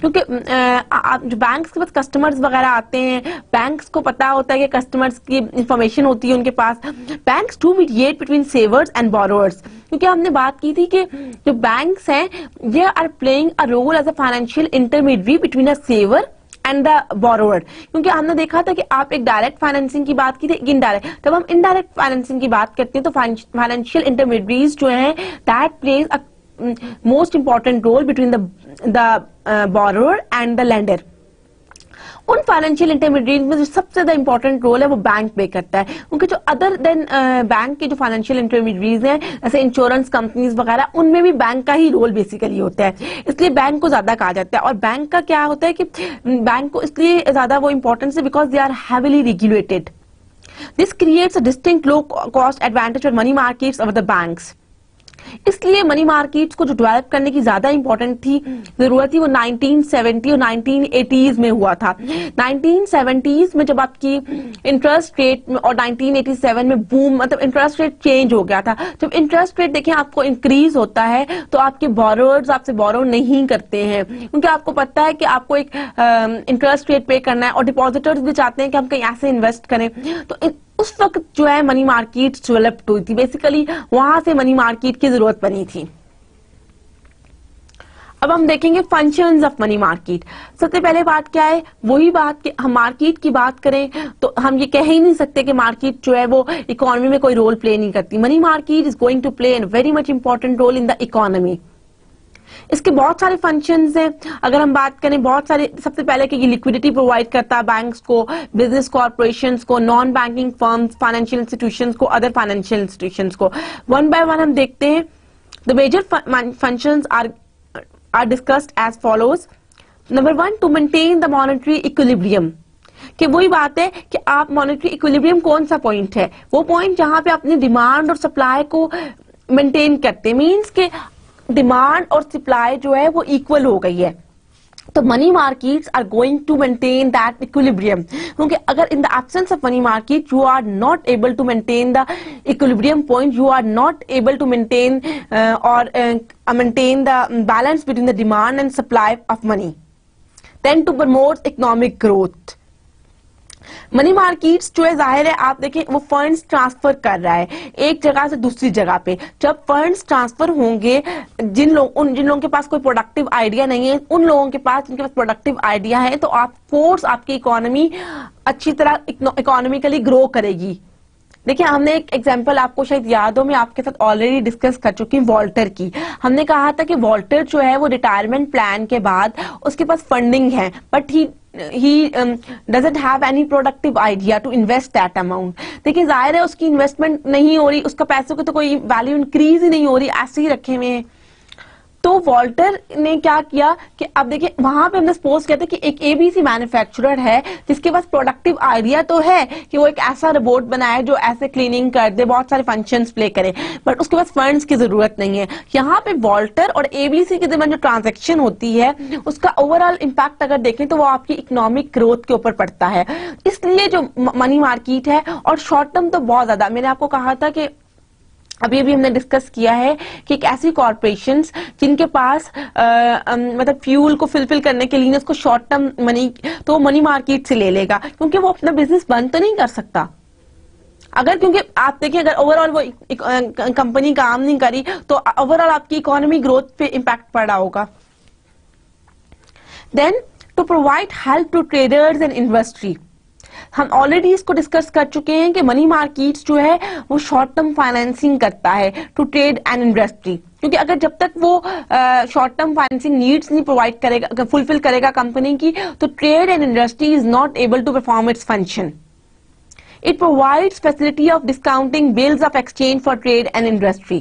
क्योंकि जो बैंक्स के पास कस्टमर्स वगैरह आते हैं, बैंक्स को पता होता है कि कस्टमर्स की इंफॉर्मेशन होती है उनके पास। Banks do mediate between savers and borrowers, क्योंकि हमने बात की थी कि जो बैंक्स हैं ये are playing a role as a financial intermediary between a saver and the borrower. क्योंकि हमने देखा था कि आप एक डायरेक्ट फाइनेंसिंग की बात की थी, इनडायरेक्ट। जब हम इनडायरेक्ट फाइनेंसिंग की बात करते हैं तो फाइनेंशियल इंटरमीडिएरीज जो हैं that plays a most important role between the borrower and the lender. उन फाइनेंशियल इंटरमीडिएट में जो सबसे ज्यादा इंपॉर्टेंट रोल है वो बैंक प्ले करता है, क्योंकि जो अदर देन बैंक के जो फाइनेंशियल इंटरमीडिएट हैं जैसे इंश्योरेंस कंपनीज वगैरह, उनमें भी बैंक का ही रोल बेसिकली होता है, इसलिए बैंक को ज्यादा कहा जाता है। और बैंक का क्या होता है कि बैंक को इसलिए ज्यादा वो इंपॉर्टेंस है because they are heavily regulated. This creates a distinct low cost advantage for money markets over the banks. इसलिए मनी मार्केट्स को जो डेवलप करने की ज्यादा इंपॉर्टेंट थी, जरूरत थी, वो 1970 और 1980s में हुआ था। 1970s में जब आपकी इंटरेस्ट रेट और 1987 में बूम, मतलब इंटरेस्ट रेट चेंज हो गया था। जब इंटरेस्ट रेट देखें आपको इंक्रीज होता है तो आपके बोरोवर्स आपसे बोरो नहीं करते हैं, क्योंकि आपको पता है कि आपको एक इंटरेस्ट रेट पे करना है और डिपॉजिटर्स भी चाहते हैं कि हम कहीं ऐसे इन्वेस्ट करें। तो उस वक्त जो है मनी मार्केट डेवलप हुई थी, बेसिकली वहां से मनी मार्केट की जरूरत बनी थी। अब हम देखेंगे फंक्शंस ऑफ मनी मार्केट। सबसे पहले बात क्या है, वही बात कि हम मार्केट की बात करें तो हम ये कह ही नहीं सकते कि मार्केट जो है वो इकोनॉमी में कोई रोल प्ले नहीं करती। Money market is going to play an very much important role in the economy. इसके बहुत सारे फंक्शंस हैं। अगर हम बात करें बहुत सारे, सबसे पहले कि ये लिक्विडिटी प्रोवाइड करता है बैंक्स को, बिजनेस कॉर्पोरेशंस को, non banking firms, financial institutions को, अदर फाइनेंशियल इंस्टीट्यूशंस को। वन बाय वन हम देखते हैं। The major functions are discussed as follows. Number 1, to maintain the monetary equilibrium, कि वही बात है कि आप मॉनेटरी इक्विलिब्रियम कौन सा पॉइंट है, वो पॉइंट जहां पे अपनी डिमांड और सप्लाई को मेंटेन करते हैं, मीन्स के डिमांड और सप्लाई जो है वो इक्वल हो गई है। तो money markets are going to maintain that equilibrium, क्योंकि अगर in the absence of money market you are not able to maintain the equilibrium point, you are not able to maintain और maintain the balance between the demand and supply of money, then to promote economic growth. Money markets जो है, जाहिर है आप देखें वो funds transfer कर रहा है एक जगह से दूसरी जगह पे। जब फंड्स ट्रांसफर होंगे, जिन लोगों के पास कोई प्रोडक्टिव आइडिया नहीं है, उन लोगों के पास जिनके पास प्रोडक्टिव आइडिया है, तो आप फोर्स आपकी इकोनॉमी अच्छी तरह इकोनॉमिकली ग्रो करेगी। देखिए, हमने एक एग्जांपल आपको शायद याद हो, मैं आपके साथ ऑलरेडी डिस्कस कर चुकी हूँ वॉल्टर की। हमने कहा था कि वॉल्टर जो है वो रिटायरमेंट प्लान के बाद उसके पास फंडिंग है, but he doesn't have any productive idea to invest that amount। देखिए, जाहिर है उसकी इन्वेस्टमेंट नहीं हो रही, उसका पैसों की तो कोई वैल्यू इंक्रीज ही नहीं हो रही, ऐसे ही रखे हुए हैं। तो वॉल्टर ने क्या किया कि अब देखिए वहां पे हमने सपोज किया था कि एक एबीसी मैन्युफैक्चरर है जिसके पास प्रोडक्टिव आइडिया तो है कि वो एक ऐसा रोबोट बनाए जो ऐसे क्लीनिंग कर दे, बहुत सारे फंक्शंस प्ले करे, बट उसके पास फंड्स की जरूरत नहीं है। यहाँ पे वॉल्टर और एबीसी के दरमियान जो ट्रांजैक्शन होती है उसका ओवरऑल इंपैक्ट अगर देखें तो वो आपकी इकोनॉमिक ग्रोथ के ऊपर पड़ता है। इसलिए जो मनी मार्केट है, और शॉर्ट टर्म तो बहुत ज्यादा, मैंने आपको कहा था कि अभी हमने डिस्कस किया है कि एक ऐसी कॉर्पोरेशंस जिनके पास मतलब फ्यूल को फिलफिल करने के लिए उसको शॉर्ट टर्म मनी, तो मनी मार्केट से ले लेगा, क्योंकि वो अपना बिजनेस बंद तो नहीं कर सकता अगर, क्योंकि आप देखिए अगर ओवरऑल वो कंपनी काम नहीं करी तो ओवरऑल आपकी इकोनॉमी ग्रोथ पे इम्पैक्ट पड़ा होगा। Then to provide help to traders and investors, हम ऑलरेडी इसको डिस्कस कर चुके हैं कि मनी मार्केट्स जो है वो शॉर्ट टर्म फाइनेंसिंग करता है टू ट्रेड एंड इंडस्ट्री, क्योंकि अगर जब तक वो शॉर्ट टर्म फाइनेंसिंग नीड्स नहीं प्रोवाइड करेगा, फुलफिल करेगा कंपनी की, तो trade and industry is not able to perform its function. It provides facility of discounting bills of exchange for trade and industry.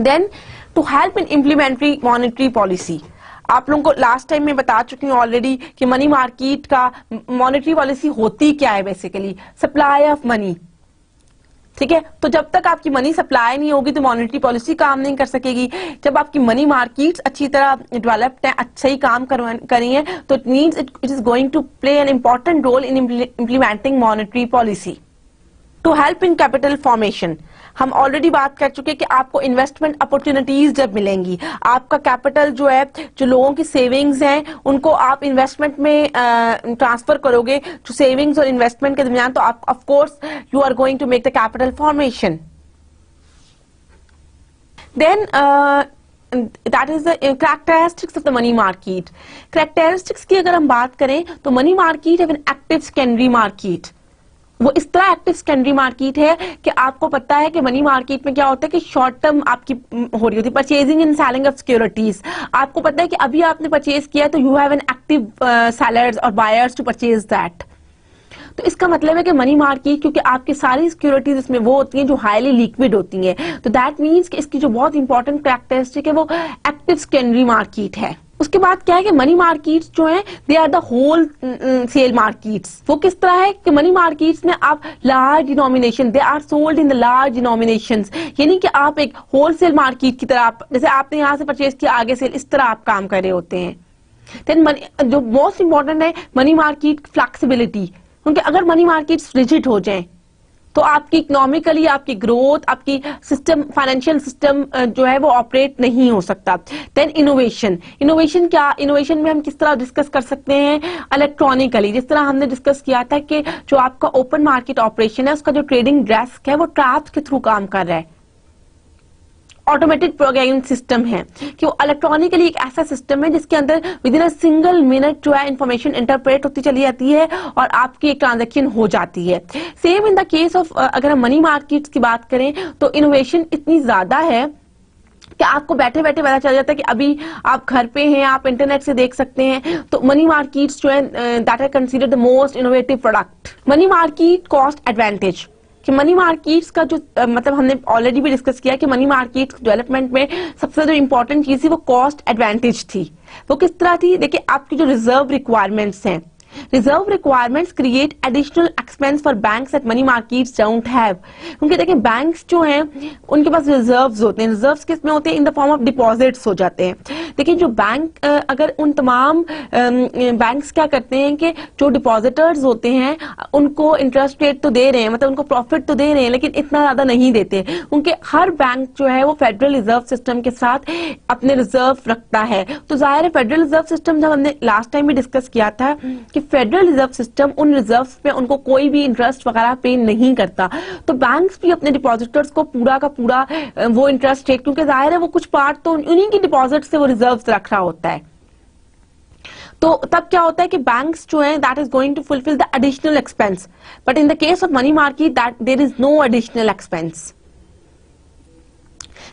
Then to help in implementing monetary policy. आप लोगों को last time में बता चुकी हूँ already कि money market का monetary policy होती क्या है, बेसिकली सप्लाई ऑफ मनी. ठीक है, तो जब तक आपकी मनी सप्लाई नहीं होगी तो मॉनेटरी पॉलिसी काम नहीं कर सकेगी. जब आपकी मनी मार्केट्स अच्छी तरह डेवलप्ड है, अच्छा ही काम कर रही है, तो it means it is going to play an important role in implementing monetary policy. To help in capital formation, हम ऑलरेडी बात कर चुके हैं कि आपको इन्वेस्टमेंट अपॉर्चुनिटीज जब मिलेंगी, आपका कैपिटल जो है, जो लोगों की सेविंग्स हैं, उनको आप इन्वेस्टमेंट में ट्रांसफर करोगे, जो सेविंग्स और इन्वेस्टमेंट के दरमियान, तो आप of course you are going to make the capital formation. Then that is the characteristics of the money market. Characteristics की अगर हम बात करें तो मनी मार्केट है an active secondary market. वो इस तरह एक्टिव सेकेंडरी मार्केट है कि आपको पता है कि मनी मार्केट में क्या होता है कि शॉर्ट टर्म आपकी हो रही होती है, purchasing and selling of securities. आपको पता है कि अभी आपने परचेज किया है तो you have an active sellers और बायर्स टू परचेज दैट. तो इसका मतलब है कि मनी मार्केट, क्योंकि आपकी सारी सिक्योरिटीज इसमें वो होती हैं जो हाईली लिक्विड होती हैं, तो दैट मीन्स कि इसकी जो बहुत इंपॉर्टेंट कैरेक्टरिस्टिक है वो एक्टिव सेकेंडरी मार्केट है. उसके बाद क्या है कि मनी मार्केट्स जो हैं they are the wholesale markets. वो किस तरह है कि मनी मार्केट्स में आप large denomination, they are sold in the large denominations, यानी कि आप एक होलसेल मार्केट की तरह, आप जैसे आपने यहां से परचेज किया आगे सेल, इस तरह आप काम कर रहे होते हैं. देन जो मोस्ट इंपॉर्टेंट है मनी मार्केट फ्लेक्सिबिलिटी, क्योंकि अगर मनी मार्केट्स रिजिड हो जाएं तो आपकी इकोनॉमिकली आपकी ग्रोथ, आपकी सिस्टम, फाइनेंशियल सिस्टम जो है वो ऑपरेट नहीं हो सकता. देन इनोवेशन, इनोवेशन क्या, इनोवेशन में हम किस तरह डिस्कस कर सकते हैं इलेक्ट्रॉनिकली, जिस तरह हमने डिस्कस किया था कि जो आपका ओपन मार्केट ऑपरेशन है उसका जो ट्रेडिंग डेस्क है वो ट्रैप्स के थ्रू काम कर रहा है. ऑटोमेटेड प्रोग्रामिंग सिस्टम है कि वो इलेक्ट्रॉनिकली एक ऐसा सिस्टम है जिसके अंदर with in a single minute जो है इंफॉर्मेशन इंटरप्रेट होती चली जाती है और आपकी एक ट्रांजैक्शन हो जाती है. Same in the case of अगर हम मनी मार्केट्स की बात करें तो इनोवेशन इतनी ज्यादा है कि आपको बैठे बैठे पता चल जाता है कि अभी आप घर पे हैं, आप इंटरनेट से देख सकते हैं. तो मनी मार्केट्स जो है that are considered the most innovative product. Money market cost advantage, कि मनी मार्केट्स का जो मतलब हमने ऑलरेडी भी डिस्कस किया कि मनी मार्केट डेवलपमेंट में सबसे जो इंपॉर्टेंट चीज थी वो कॉस्ट एडवांटेज थी. वो किस तरह थी, देखिए आपकी जो रिजर्व रिक्वायरमेंट्स हैं, reserve requirements create additional expense for banks at money markets don't have. क्योंकि देखिए बैंक्स जो हैं उनके पास रिजर्व्स होते हैं, रिजर्व्स किस में होते हैं, in the form of deposits हो जाते हैं. देखिए जो बैंक अगर उन तमाम बैंक्स क्या करते हैं कि जो डिपॉजिटर्स होते हैं उनको इंटरेस्ट रेट तो दे रहे हैं, मतलब उनको प्रॉफिट तो दे रहे हैं, लेकिन इतना ज्यादा नहीं देते. उनके हर बैंक जो है वो फेडरल रिजर्व सिस्टम के साथ अपने रिजर्व रखता है. तो जाहिर है फेडरल रिजर्व सिस्टम, जब हमने लास्ट टाइम भी डिस्कस किया था कि फेडरल रिजर्व सिस्टम उन रिजर्व्स पे उनको कोई भी इंटरेस्ट वगैरह पे नहीं करता, तो बैंक्स भी अपने डिपॉजिटर्स को पूरा का पूरा वो इंटरेस्ट रेट, क्योंकि जाहिर है वो कुछ पार्ट तो उन्हीं की डिपॉजिट से वो रिजर्व्स रख रहा होता है. तो तब क्या होता है कि बैंक्स जो है that is going to fulfil the additional expense, but in the case of money market that there is no additional expense.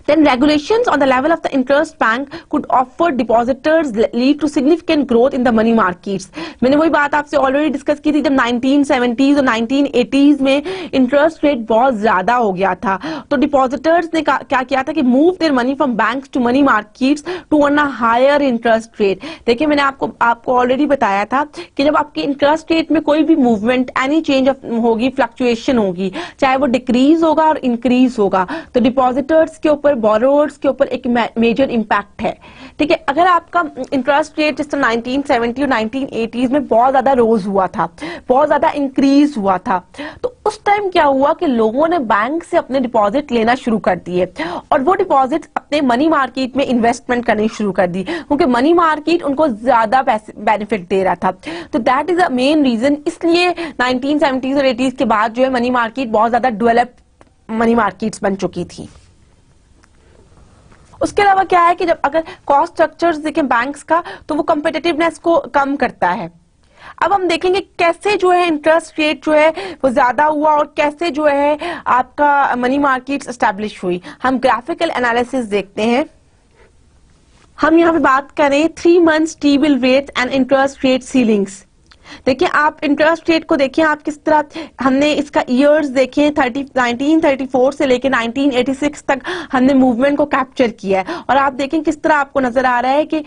Then regulations on the level of the interest bank could offer depositors lead to significant growth in the money markets. मैंने वही बात आपसे already discuss की थी जब 1970s और 1980s में interest rate बहुत ज्यादा हो गया था, तो डिपॉजिटर्स ने क्या किया था कि move their money from banks to money markets to earn a higher interest rate. देखिए मैंने आपको ऑलरेडी बताया था कि जब आपके इंटरेस्ट रेट में कोई भी मूवमेंट, एनी चेंज होगी, फ्लक्चुएशन होगी, चाहे वो डिक्रीज होगा और इंक्रीज होगा, तो डिपॉजिटर्स के ऊपर, बोरोवर्स के ऊपर एक मेजर इंपैक्ट है. ठीक है, अगर आपका इंटरेस्ट रेट जिस तरह 1970 और 1980s में बहुत ज्यादा रोज हुआ था, बहुत ज्यादा इंक्रीज हुआ था, तो उस टाइम क्या हुआ कि लोगों ने बैंक से अपने डिपॉजिट लेना शुरू कर दिए और वो डिपॉजिट अपने मनी मार्केट में इन्वेस्टमेंट करनी शुरू कर दी, क्योंकि मनी मार्केट उनको ज्यादा बेनिफिट दे रहा था. तो that is the main reason. इसलिए 1970s और 80s के बाद जो है मनी मार्केट बहुत ज्यादा डेवलप मनी मार्केट्स बन चुकी थी. उसके अलावा क्या है कि जब अगर कॉस्ट स्ट्रक्चर्स देखें बैंक्स का तो वो कम्पिटिटिवनेस को कम करता है। अब हम देखेंगे कैसे जो है इंटरेस्ट रेट जो है वो ज्यादा हुआ और कैसे जो है आपका मनी मार्केट्स एस्टैब्लिश हुई। हम ग्राफिकल एनालिसिस देखते हैं। हम यहाँ पे बात करें 3 months T-bill rates and interest rate ceilings. देखिए आप इंटरेस्ट रेट को देखिए आप किस तरह, हमने इसका ईयर्स देखें 1934 से लेकर 1986 तक हमने मूवमेंट को कैप्चर किया है और आप देखें किस तरह आपको नजर आ रहा है कि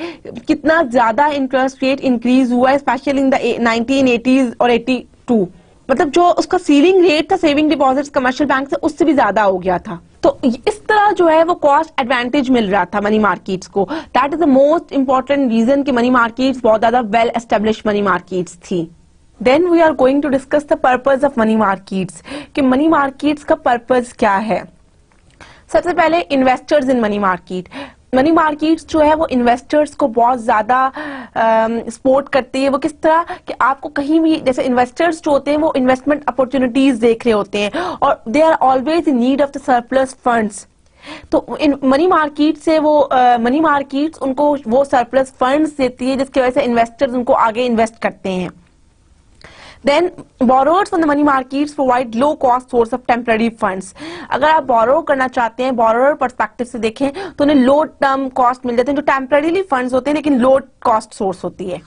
कितना ज्यादा इंटरेस्ट रेट इंक्रीज हुआ है, स्पेशली इन द 1980s और 82। मतलब जो उसका सीलिंग रेट था सेविंग डिपॉजिट्स कमर्शियल बैंक से उससे भी ज्यादा हो गया था। तो इस तरह जो है वो कॉस्ट एडवांटेज मिल रहा था मनी मार्केट्स को। That is the most important reason कि मनी मार्केट्स बहुत ज्यादा वेल एस्टेब्लिश मनी मार्केट्स थी। Then we are going to discuss the purpose of money markets, कि मनी मार्केट्स का पर्पज क्या है। सबसे पहले investors in money market. Money markets जो है वो इन्वेस्टर्स को बहुत ज्यादा सपोर्ट करती है। वो किस तरह कि आपको कहीं भी, जैसे इन्वेस्टर्स जो होते हैं वो इन्वेस्टमेंट अपॉर्चुनिटीज देख रहे होते हैं और they are always in need of the surplus funds. तो इन मनी मार्केट से वो मनी मार्केट्स उनको वो सरप्लस फंड्स देती है जिसकी वजह से इन्वेस्टर्स उनको आगे इन्वेस्ट करते हैं। Then borrowers from the money markets provide low cost source of temporary funds। अगर आप borrow करना चाहते हैं, borrower perspective से देखें तो उन्हें low term cost मिल जाते हैं, जो temporarily funds होते हैं लेकिन low cost source होती है।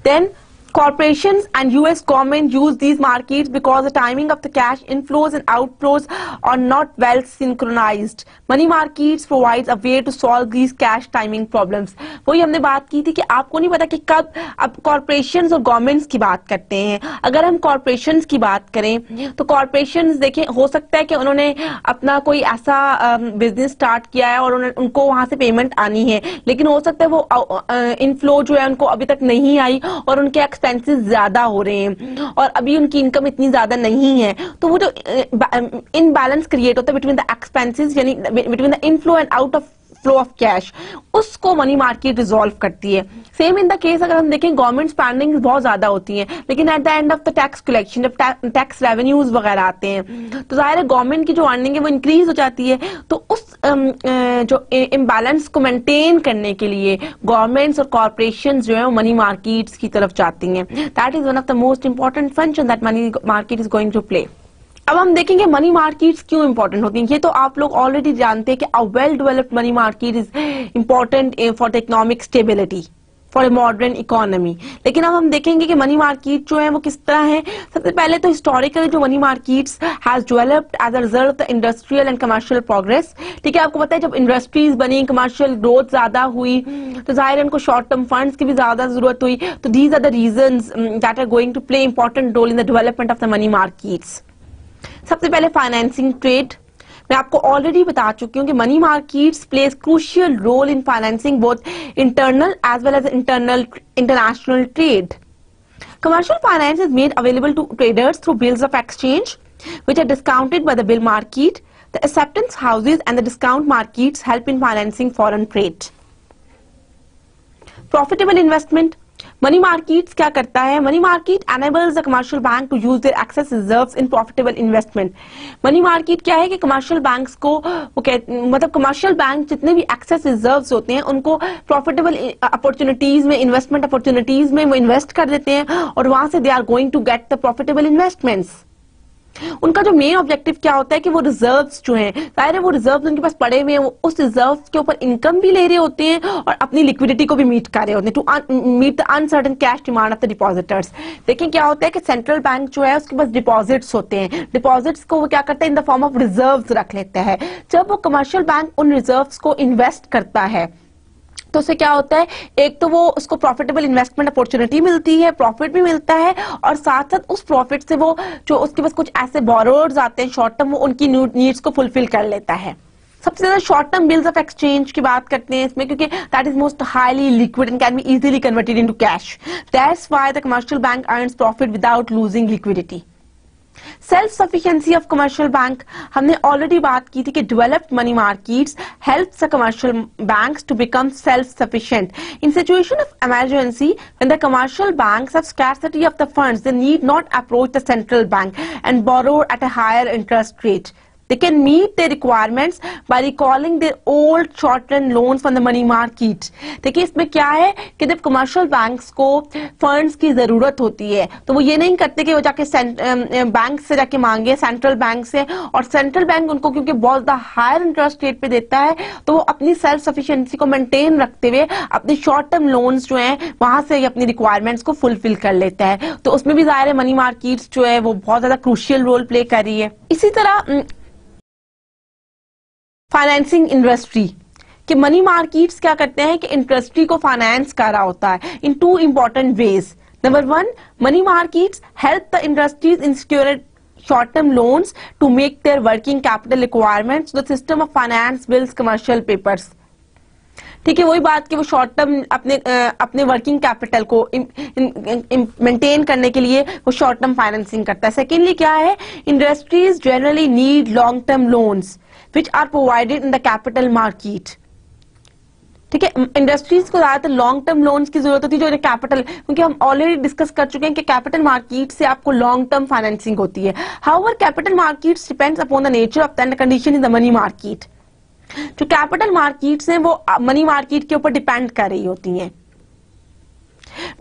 Then corporations and US government use these markets because the timing of the cash inflows and outflows are not well synchronized। Money markets provides a way to solve these cash timing problems। वही हमने बात की थी कि आपको नहीं पता कि कब, अब corporations और governments की बात करते हैं। अगर हम corporations की बात करें तो corporations देखें, हो सकता है कि उन्होंने अपना कोई ऐसा बिजनेस स्टार्ट किया है और उनको वहां से पेमेंट आनी है, लेकिन हो सकता है वो इनफ्लो जो है उनको अभी तक नहीं आई और उनके एक्सपेंसेस ज्यादा हो रहे हैं और अभी उनकी इनकम इतनी ज्यादा नहीं है। तो वो जो इनबैलेंस क्रिएट होता है बिटवीन द एक्सपेंसेस, यानी between the inflow and out of flow of cash, उसको मनी मार्केट रिजॉल्व करती है। सेम इन द केस अगर हम देखें गवर्नमेंट स्पेंडिंग बहुत ज्यादा होती है लेकिन at the end of the tax collection जब टैक्स रेवेन्यूज वगैरह आते हैं तो जाहिर है गवर्नमेंट की जो अर्निंग है वो इंक्रीज हो जाती है। तो उस जो इम्बैलेंस को मेंटेन करने के लिए गवर्नमेंट्स और कॉर्पोरेशन जो है वो मनी मार्केट्स की तरफ जाती हैं। That is one of the most important function that money market is going to play. अब हम देखेंगे मनी मार्केट्स क्यों इंपॉर्टेंट होती हैं। ये तो आप लोग ऑलरेडी जानते हैं कि a well developed money market is important for the economic stability, for a modern economy. लेकिन अब हम देखेंगे कि मनी मार्केट जो है वो किस तरह है। सबसे पहले तो हिस्टोरिकली जो money markets has developed as a result of the industrial and commercial progress. ठीक है, आपको पता है जब इंडस्ट्रीज बनी, कमर्शियल ग्रोथ ज्यादा हुई तो जाहिर है उनको शॉर्ट टर्म फंड्स की भी ज्यादा जरूरत हुई। तो these are the reasons that are going to play important role in the development of the money markets. सबसे पहले फाइनेंसिंग ट्रेड। मैं आपको ऑलरेडी बता चुकी हूं कि money markets plays crucial role in financing both internal as well as international trade. Commercial finance is made available to traders through bills of exchange which are discounted by the bill market. The acceptance houses and the discount markets help in financing foreign trade. Profitable investment. Money markets क्या करता है? Money market enables the commercial bank to use their excess reserves in profitable investment. Money market क्या है कि commercial banks को मतलब commercial bank जितने भी एक्सेस रिजर्व्स होते हैं उनको प्रॉफिटेबल अपॉर्चुनिटीज में, इन्वेस्टमेंट अपॉर्चुनिटीज में वो इन्वेस्ट कर देते हैं और वहां से they are going to get the profitable investments. उनका जो मेन ऑब्जेक्टिव क्या होता है कि वो रिजर्व्स जो हैं, जाहिर है वो रिजर्व्स उनके पास पड़े हुए हैं, वो उस रिजर्व्स के ऊपर इनकम भी ले रहे होते हैं और अपनी लिक्विडिटी को भी मीट कर रहे होते हैं to meet the uncertain cash demand of the depositors. देखें क्या होता है कि सेंट्रल बैंक जो है उसके पास डिपॉजिट्स होते हैं, डिपॉजिट्स को वो क्या करता है in the form of reserves रख लेता है। जब वो कमर्शियल बैंक उन रिजर्व्स को इन्वेस्ट करता है तो उससे क्या होता है, एक तो वो उसको प्रॉफिटेबल इन्वेस्टमेंट अपॉर्चुनिटी मिलती है, प्रॉफिट भी मिलता है और साथ साथ उस प्रॉफिट से वो जो उसके पास कुछ ऐसे बोरोअर्स आते हैं शॉर्ट टर्म, वो उनकी नीड्स को फुलफिल कर लेता है। सबसे ज्यादा short term bills of exchange की बात करते हैं इसमें क्योंकि that is most highly liquid and can be easily converted into cash. That's why the commercial bank earns profit without losing liquidity. Self sufficiency of commercial bank, हमने already बात की थी कि developed money markets helps the commercial banks to become self sufficient in situation of emergency. When the commercial banks have scarcity of the funds they need not approach the central bank and borrow at a higher interest rate. They can meet their requirements by recalling their old short-term loans from the money market. देखिए इसमें क्या है कि जब commercial banks को funds की जरूरत होती है तो वो ये नहीं करते कि वो जाके बैंक से जाके मांगे, सेंट्रल बैंक से, और सेंट्रल बैंक उनको क्योंकि बहुत ज्यादा हायर इंटरेस्ट रेट पे देता है तो वो अपनी सेल्फ सफिशिएंसी को मेंटेन रखते हुए अपने शॉर्ट टर्म लोन्स जो हैं वहां से अपनी रिक्वायरमेंट्स को फुलफिल कर लेता है। तो उसमें भी जाहिर है मनी मार्केट्स जो है वो बहुत ज्यादा क्रूशियल रोल प्ले कर रही है। इसी तरह फाइनेंसिंग इंडस्ट्री कि मनी मार्केट्स क्या करते हैं कि इंडस्ट्री को फाइनेंस कर रहा होता है in two important ways. Number one, money markets help the industries in secure short-term loans to make their working capital requirements. The system of finance builds commercial papers. ठीक है, वही बात कि वो शॉर्ट टर्म अपने वर्किंग कैपिटल को maintain करने के लिए वो शॉर्ट टर्म फाइनेंसिंग करता है। सेकेंडली क्या है, industries generally need long term loans which are provided in the capital market. ठीक है, इंडस्ट्रीज को ज्यादातर लॉन्ग टर्म लोन्स की जरूरत होती है जो कैपिटल, क्योंकि हम ऑलरेडी डिस्कस कर चुके हैं कि कैपिटल मार्केट से आपको लॉन्ग टर्म फाइनेंसिंग होती है। However capital markets depends upon the nature of the condition in the money market. जो कैपिटल मार्केट्स हैं वो मनी मार्केट के ऊपर डिपेंड कर रही होती हैं।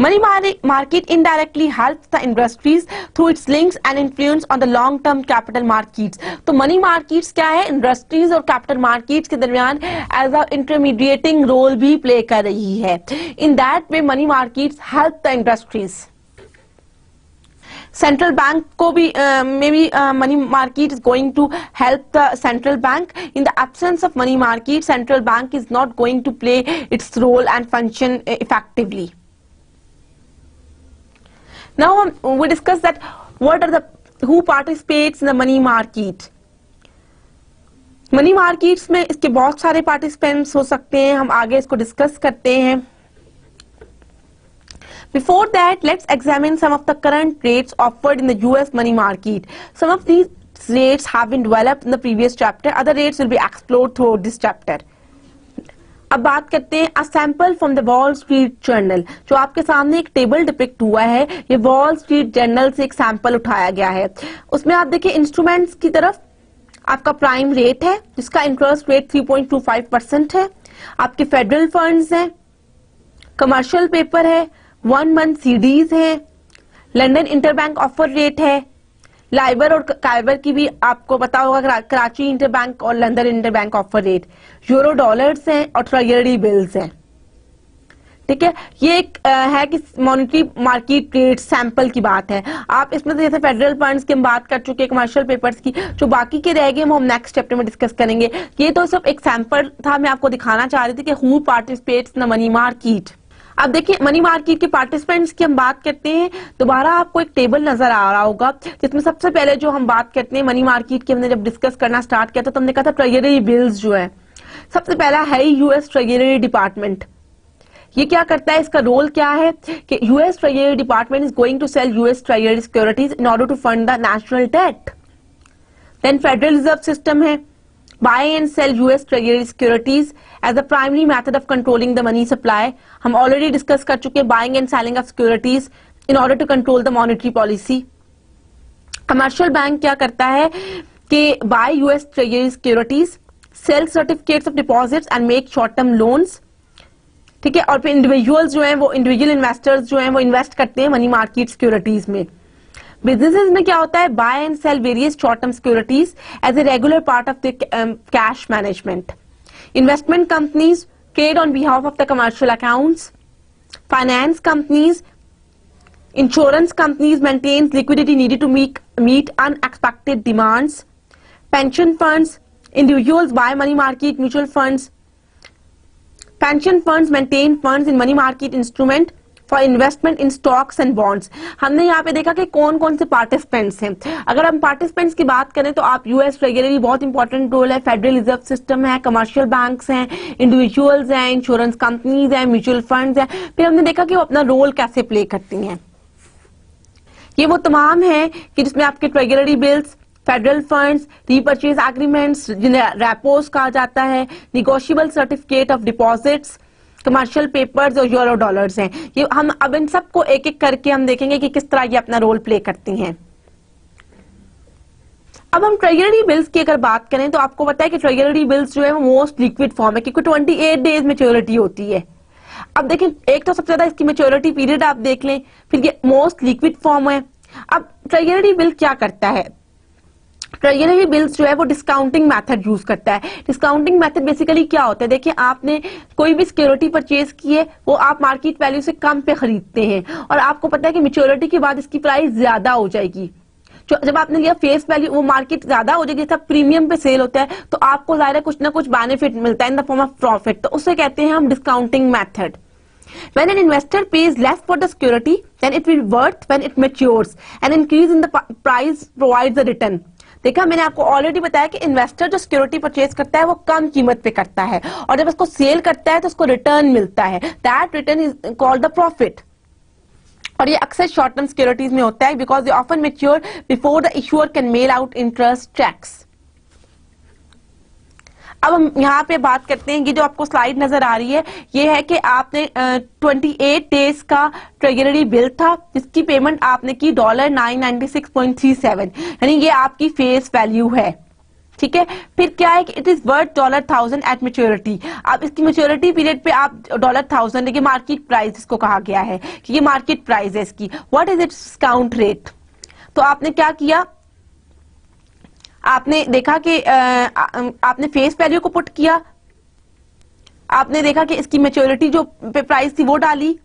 Money market indirectly helps the industries through it's links and influence on the long term capital markets. तो मनी मार्केट्स क्या है, इंडस्ट्रीज और कैपिटल मार्केट्स के दरमियान एज अ इंटरमीडिएटिंग रोल भी प्ले कर रही है। In that way money markets help the industries. Central bank को भी money market is going to help the central bank. In the absence of money market, central bank is not going to play its role and function effectively. Now we discuss that who participates in the money market. Money markets में इसके बहुत सारे participants हो सकते हैं, हम आगे इसको डिस्कस करते हैं। Before that, let's examine some of the current rates offered in the US money market. Some of these rates have been developed in the previous chapter. Other rates will be explored throughout this chapter. अब बात करते हैं a sample from the Wall Street Journal. जो आपके सामने एक table depict हुआ है, ये वॉल स्ट्रीट जर्नल से एक सैंपल उठाया गया है। उसमें आप देखिए इंस्ट्रूमेंट्स की तरफ आपका प्राइम रेट है जिसका इंटरेस्ट रेट 3.25% है। आपके फेडरल फंड्स हैं, कमर्शियल पेपर है, 1 मंथ सीडीज है, लंदन इंटरबैंक ऑफर रेट है, लाइबर और काइबर की भी आपको पता होगा, कराची इंटरबैंक और London interbank offer rate, euro dollars हैं और ट्रेजरी बिल्स हैं। ठीक है, ये एक है कि मॉनेटरी मार्केट रेट सैंपल की बात है। आप इसमें तो जैसे फेडरल फंड्स की हम बात कर चुके हैं, कमर्शियल पेपर्स की, जो बाकी के रह गए वो हम नेक्स्ट चैप्टर में डिस्कस करेंगे। ये तो सिर्फ एक सैंपल था, मैं आपको दिखाना चाह रही थी कि who participates in the money market. अब देखिए मनी मार्केट के पार्टिसिपेंट्स की हम बात करते हैं, दोबारा आपको एक टेबल नजर आ रहा होगा जिसमें सबसे पहले जो हम बात करते हैं मनी मार्केट की, हमने जब डिस्कस करना स्टार्ट किया था तो हमने कहा था ट्रेजरी बिल्स जो है, सबसे पहला है यूएस ट्रेजरी डिपार्टमेंट। ये क्या करता है, इसका रोल क्या है कि US treasury department is going to sell US treasury securities in order to fund the national debt. Then federal reserve system है, buy and sell US Treasury securities as the primary method of controlling the money supply. हम already discuss कर चुके हैं buying and selling of securities in order to control the monetary policy. Commercial bank क्या करता है कि buy US Treasury securities, sell certificates of deposits and make short term loans. ठीक है, और फिर इंडिविजुअल्स जो हैं वो इंडिविजुअल इन्वेस्टर्स जो हैं वो इन्वेस्ट करते हैं मनी मार्केट सिक्योरिटीज में। बिजनेसेस में क्या होता है, buy and sell various short term securities as a regular part of the cash management. Investment companies trade on behalf of the commercial accounts. Finance companies, insurance companies maintains liquidity needed to meet unexpected demands. Pension funds, individuals buy money market mutual funds. Pension funds maintain funds in money market instrument for investment in stocks and bonds. हमने यहाँ पे देखा कि कौन कौन से participants हैं। अगर हम पार्टिसिपेंट्स की बात करें तो आप यूएस ट्रेजरी बहुत इंपॉर्टेंट रोल है, फेडरल रिजर्व सिस्टम है, कमर्शियल बैंक्स हैं, इंडिविजुअल्स हैं, इंश्योरेंस कंपनीज हैं, म्यूचुअल फंड्स हैं। फिर हमने देखा कि वो अपना रोल कैसे प्ले करती हैं। ये वो तमाम है कि जिसमें आपके treasury bills, federal funds, repurchase agreements जिन्हें रेपोस कहा जाता है, negotiable certificate of deposits, commercial papers और यूरो डॉलर्स हैं। ये हम अब इन सबको एक एक करके हम देखेंगे कि किस तरह ये अपना रोल प्ले करती हैं। अब हम ट्रेजरी बिल्स की अगर बात करें तो आपको पता है कि ट्रेजरी बिल्स जो है वो मोस्ट लिक्विड फॉर्म है, क्योंकि 28 डेज मेच्योरिटी होती है। अब देखें, एक तो सबसे ज्यादा इसकी मेच्योरिटी पीरियड आप देख लें, फिर ये मोस्ट लिक्विड फॉर्म है। अब ट्रेजरी बिल क्या करता है? ट्रेजरी बिल्स जो है वो डिस्काउंटिंग मेथड यूज करता है। डिस्काउंटिंग मेथड बेसिकली क्या होता है? देखिए, आपने कोई भी सिक्योरिटी परचेज की है, वो आप मार्केट वैल्यू से कम पे खरीदते हैं, और आपको पता है कि मेच्योरिटी के बाद इसकी प्राइस ज्यादा हो जाएगी। जब आपने लिया फेस वैल्यू, वो मार्केट ज्यादा हो जाएगी, जब प्रीमियम पे सेल होता है तो आपको जाहिर है कुछ ना कुछ बेनिफिट मिलता है in the form of profit, तो उसे कहते हैं हम discounting method. When an investor pays less for the security, then it will worth when it matures. An increase in the price provides a return. देखा, मैंने आपको ऑलरेडी बताया कि इन्वेस्टर जो सिक्योरिटी परचेज करता है वो कम कीमत पे करता है, और जब उसको सेल करता है तो उसको रिटर्न मिलता है। That return is called the profit. और ये अक्सर शॉर्ट टर्म सिक्योरिटीज में होता है, because they often mature before the issuer can mail out interest cheques. अब हम यहाँ पे बात करते हैं, ये जो आपको स्लाइड नजर आ रही है, ये है कि आपने 28 डेज का ट्रेजरी बिल था, जिसकी पेमेंट आपने की $996.37, यानी ये आपकी फेस वैल्यू है। ठीक है, फिर क्या है कि it is worth $1,000 eight maturity. अब इसकी मेच्योरिटी पीरियड पे आप $1,000, देखिए मार्केट प्राइस इसको कहा गया है कि ये मार्केट प्राइस है इसकी। What is it's discount rate? तो आपने क्या किया, आपने देखा कि आपने फेस वैल्यू को पुट किया, आपने देखा कि इसकी मेच्योरिटी जो प्राइस थी वो डाली,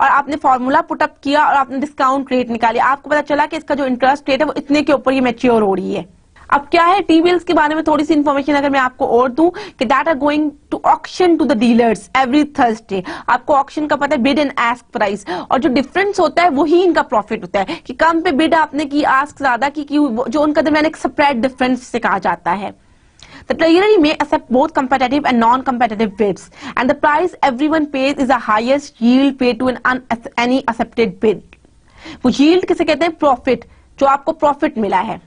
और आपने फॉर्मूला पुटअप किया, और आपने डिस्काउंट रेट निकाली। आपको पता चला कि इसका जो इंटरेस्ट रेट है वो इतने के ऊपर ये मैच्योर हो रही है। अब क्या है, टी बिल्स के बारे में थोड़ी सी इन्फॉर्मेशन अगर मैं आपको और दूं कि that are going to auction to the dealers every Thursday. आपको ऑक्शन का पता है, बिड एंड आस्क प्राइस, और जो डिफरेंस होता है वही इनका प्रॉफिट होता है, कि कम पे बिड आपने की, आस्क ज्यादा की, जो उनका दरमियान एक स्प्रेड डिफरेंस से कहा जाता है। The treasury may accept both competitive and non-competitive bids, and the price everyone pays is the highest yield paid to any accepted bid. वो yield किसे कहते हैं? प्रॉफिट, जो आपको प्रॉफिट मिला है।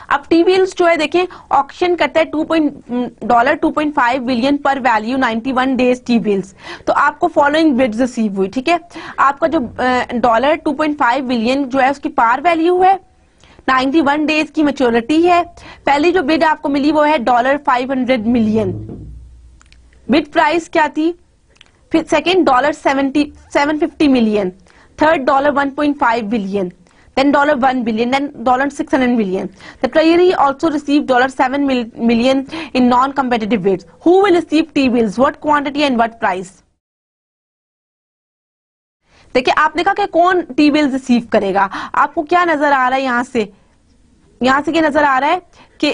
अब टी बिल्स जो है देखें, ऑक्शन करता है $2.5 बिलियन पर वैल्यू 91 डेज टी बिल्स। तो आपको फॉलोइंग बिड्स रिसीव हुई। ठीक है, आपका जो $2.5 बिलियन जो है उसकी पार वैल्यू है, 91 डेज की मैच्योरिटी है। पहली जो बिड आपको मिली वो है $500 मिलियन, बिड प्राइस क्या थी। फिर second $750 million, third $1.5 billion, then $1 billion, then $600 million. The treasury also received $7 million in non-competitive bids. Who will receive T-bills? What quantity and what price? देखिए, आपने कहा कि कौन टी बिल्स रिसीव करेगा। आपको क्या नजर आ रहा है यहाँ से क्या नजर आ रहा है कि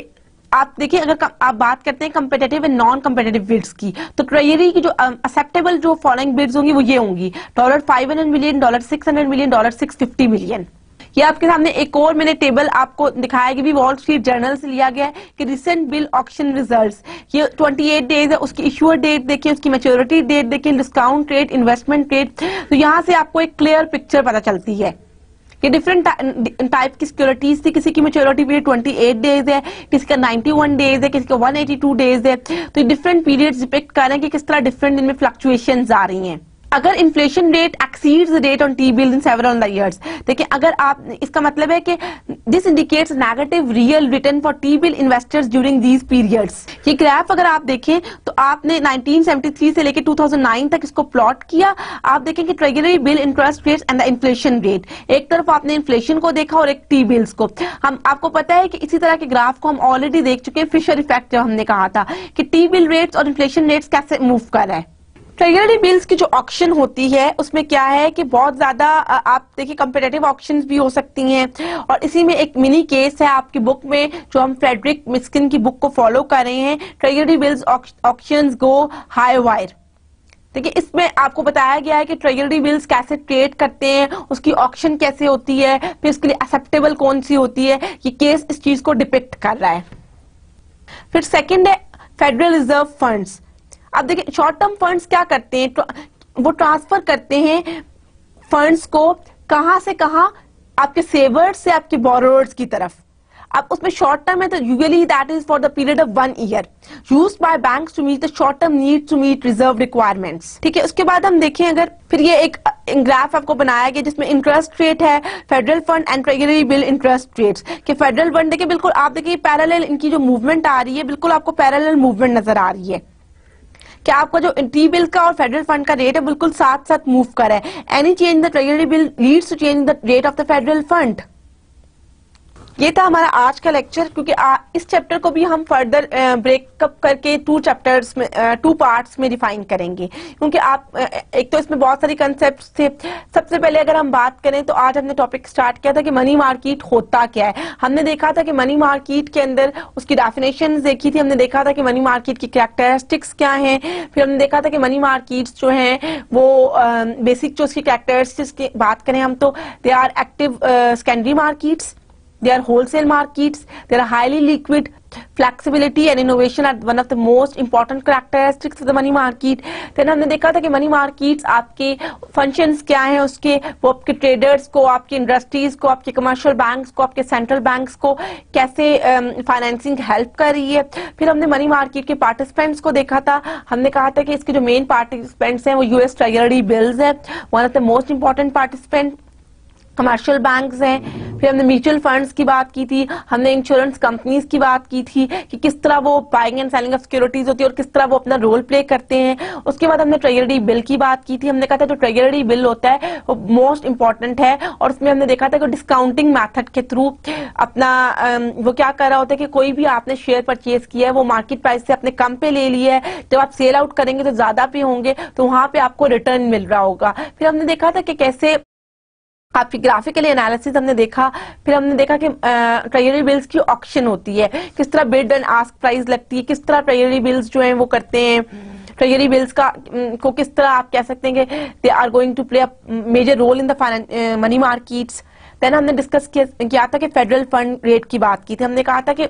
आप देखिए, अगर आप बात करते हैं competitive and non competitive bids की, तो ट्रेजरी की जो एक्सेप्टेबल जो फॉलोइंग बिड्स होंगी वो ये होंगी: $500 मिलियन, $600 मिलियन, $650 मिलियन। ये आपके सामने एक और मैंने टेबल आपको दिखाया कि भी वॉल स्ट्रीट जर्नल से लिया गया है कि रिसेंट बिल ऑक्शन रिजल्ट्स। ये 28 डेज है, उसकी इश्यूअर डेट देखिए, उसकी मैच्योरिटी डेट देखिए, डिस्काउंट रेट, इन्वेस्टमेंट रेट। तो यहाँ से आपको एक क्लियर पिक्चर पता चलती है कि डिफरेंट टाइप की सिक्योरिटीज थी। किसी की मैच्योरिटी पीरियड 28 डेज है, किसी का 91 डेज है, किसी का 182 डेज है। तो डिफरेंट पीरियड्स डिपेक्ट कर रहे हैं कि किस तरह डिफरेंट इनमें फ्लक्चुएशंस आ रही हैं। अगर inflation rate exceeds the rate on T bills in several years, देखिए अगर आप, इसका मतलब है कि this indicates negative real return for T bill investors during these periods. ये ग्राफ अगर आप देखें तो आपने 1973 से लेकर 2009 तक इसको प्लॉट किया। आप देखें कि treasury bill interest rates and the inflation rate, एक तरफ आपने इन्फ्लेशन को देखा और एक टी बिल्स को। हम आपको पता है कि इसी तरह के ग्राफ को हम ऑलरेडी देख चुके हैं, फिशर इफेक्ट जब हमने कहा था कि टी बिल रेट्स और इन्फ्लेशन रेट्स कैसे मूव कर रहा है। ट्रेजरी बिल्स की जो ऑक्शन होती है उसमें क्या है कि बहुत ज्यादा आप देखिए कंपेटिटिव ऑक्शंस भी हो सकती हैं, और इसी में एक मिनी केस है आपकी बुक में जो हम फ्रेडरिक मिस्किन की बुक को फॉलो कर रहे हैं, treasury bills auctions go high wire. देखिए, इसमें आपको बताया गया है कि ट्रेजरी बिल्स कैसे ट्रेड करते हैं, उसकी ऑक्शन कैसे होती है, फिर उसके लिए एक्सेप्टेबल कौन सी होती है। ये केस इस चीज को डिपिक्ट कर रहा है। फिर सेकेंड है फेडरल रिजर्व फंड्स। अब देखिए, शॉर्ट टर्म फंड्स क्या करते हैं, वो ट्रांसफर करते हैं फंड्स को कहां से कहां, आपके सेवर्स से आपके बोरोवर्स की तरफ। अब उसमें शॉर्ट टर्म है तो usually that is for the period of 1 year, used by banks to meet the short term needs to meet reserve requirements. ठीक है, उसके बाद हम देखें अगर फिर ये एक ग्राफ आपको बनाया गया जिसमें इंटरेस्ट रेट है, federal fund and treasury bill interest rates कि फेडरल फंड देखिए बिल्कुल आप देखिए पैरेलल इनकी जो मूवमेंट आ रही है बिल्कुल आपको पैरेलल मूवमेंट नजर आ रही है कि आपका जो टी बिल का और फेडरल फंड का रेट है बिल्कुल साथ साथ मूव कर रहा है। Any change in the treasury bill leads to change the rate of the federal fund. ये था हमारा आज का लेक्चर, क्योंकि इस चैप्टर को भी हम फर्दर ब्रेकअप करके 2 पार्ट्स में डिफाइन करेंगे, क्योंकि आप एक तो इसमें बहुत सारी कंसेप्ट्स थे। सबसे पहले अगर हम बात करें तो आज हमने टॉपिक स्टार्ट किया था कि मनी मार्केट होता क्या है। हमने देखा था कि मनी मार्केट के अंदर उसकी डेफिनेशन देखी थी, हमने देखा था कि मनी मार्केट की कैरेक्टरिस्टिक्स क्या हैं, फिर हमने देखा था कि मनी मार्केट्स जो हैं वो बेसिक जो उसकी कैरेक्टरिस्टिक्स की बात करें हम तो they are active secondary markets, they are wholesale markets, they are highly liquid, flexibility and innovation are one of the most important characteristics of the money market। then हमने देखा था कि मनी मार्केट्स आपके फंक्शंस क्या हैं उसके, वो आपके ट्रेडर्स को, आपकी इंडस्ट्रीज को, आपके कमर्शियल बैंक्स को, आपके सेंट्रल बैंक्स को कैसे फाइनेंसिंग हेल्प कर रही है। फिर हमने मनी मार्केट के पार्टिसिपेंट्स को देखा था, हमने कहा था कि इसके जो मेन पार्टिसिपेंट्स हैं वो यूएस ट्रेजरी बिल्स है, one of the most important participant, commercial banks हैं। फिर हमने म्यूचुअल फंड्स की बात की थी, हमने इंश्योरेंस कंपनीज की बात की थी कि किस तरह वो buying and selling of securities होती है और किस तरह वो अपना रोल प्ले करते हैं। उसके बाद हमने ट्रेजरी बिल की बात की थी, हमने कहा था जो ट्रेजरी बिल होता है वो मोस्ट इंपॉर्टेंट है और उसमें हमने देखा था कि डिस्काउंटिंग मैथड के थ्रू अपना वो क्या कर रहा होता है कि कोई भी आपने शेयर परचेज किया है वो मार्केट प्राइस से अपने कम पे ले लिया है, जब आप सेल आउट करेंगे तो ज्यादा पे होंगे तो वहां पे आपको रिटर्न मिल रहा होगा। फिर हमने देखा था कि कैसे आपकी ग्राफिकल एनालिसिस हमने देखा। फिर हमने देखा कि ट्रेजरी बिल्स की ऑक्शन होती है, किस तरह बिड एंड आस्क प्राइस लगती है, किस तरह ट्रेजरी बिल्स जो हैं वो करते हैं, ट्रेजरी बिल्स का को किस तरह आप कह सकते हैं कि they are going to play a major role in the money markets. Then हमने डिस्कस किया था कि फेडरल फंड रेट की बात की थी, हमने कहा था कि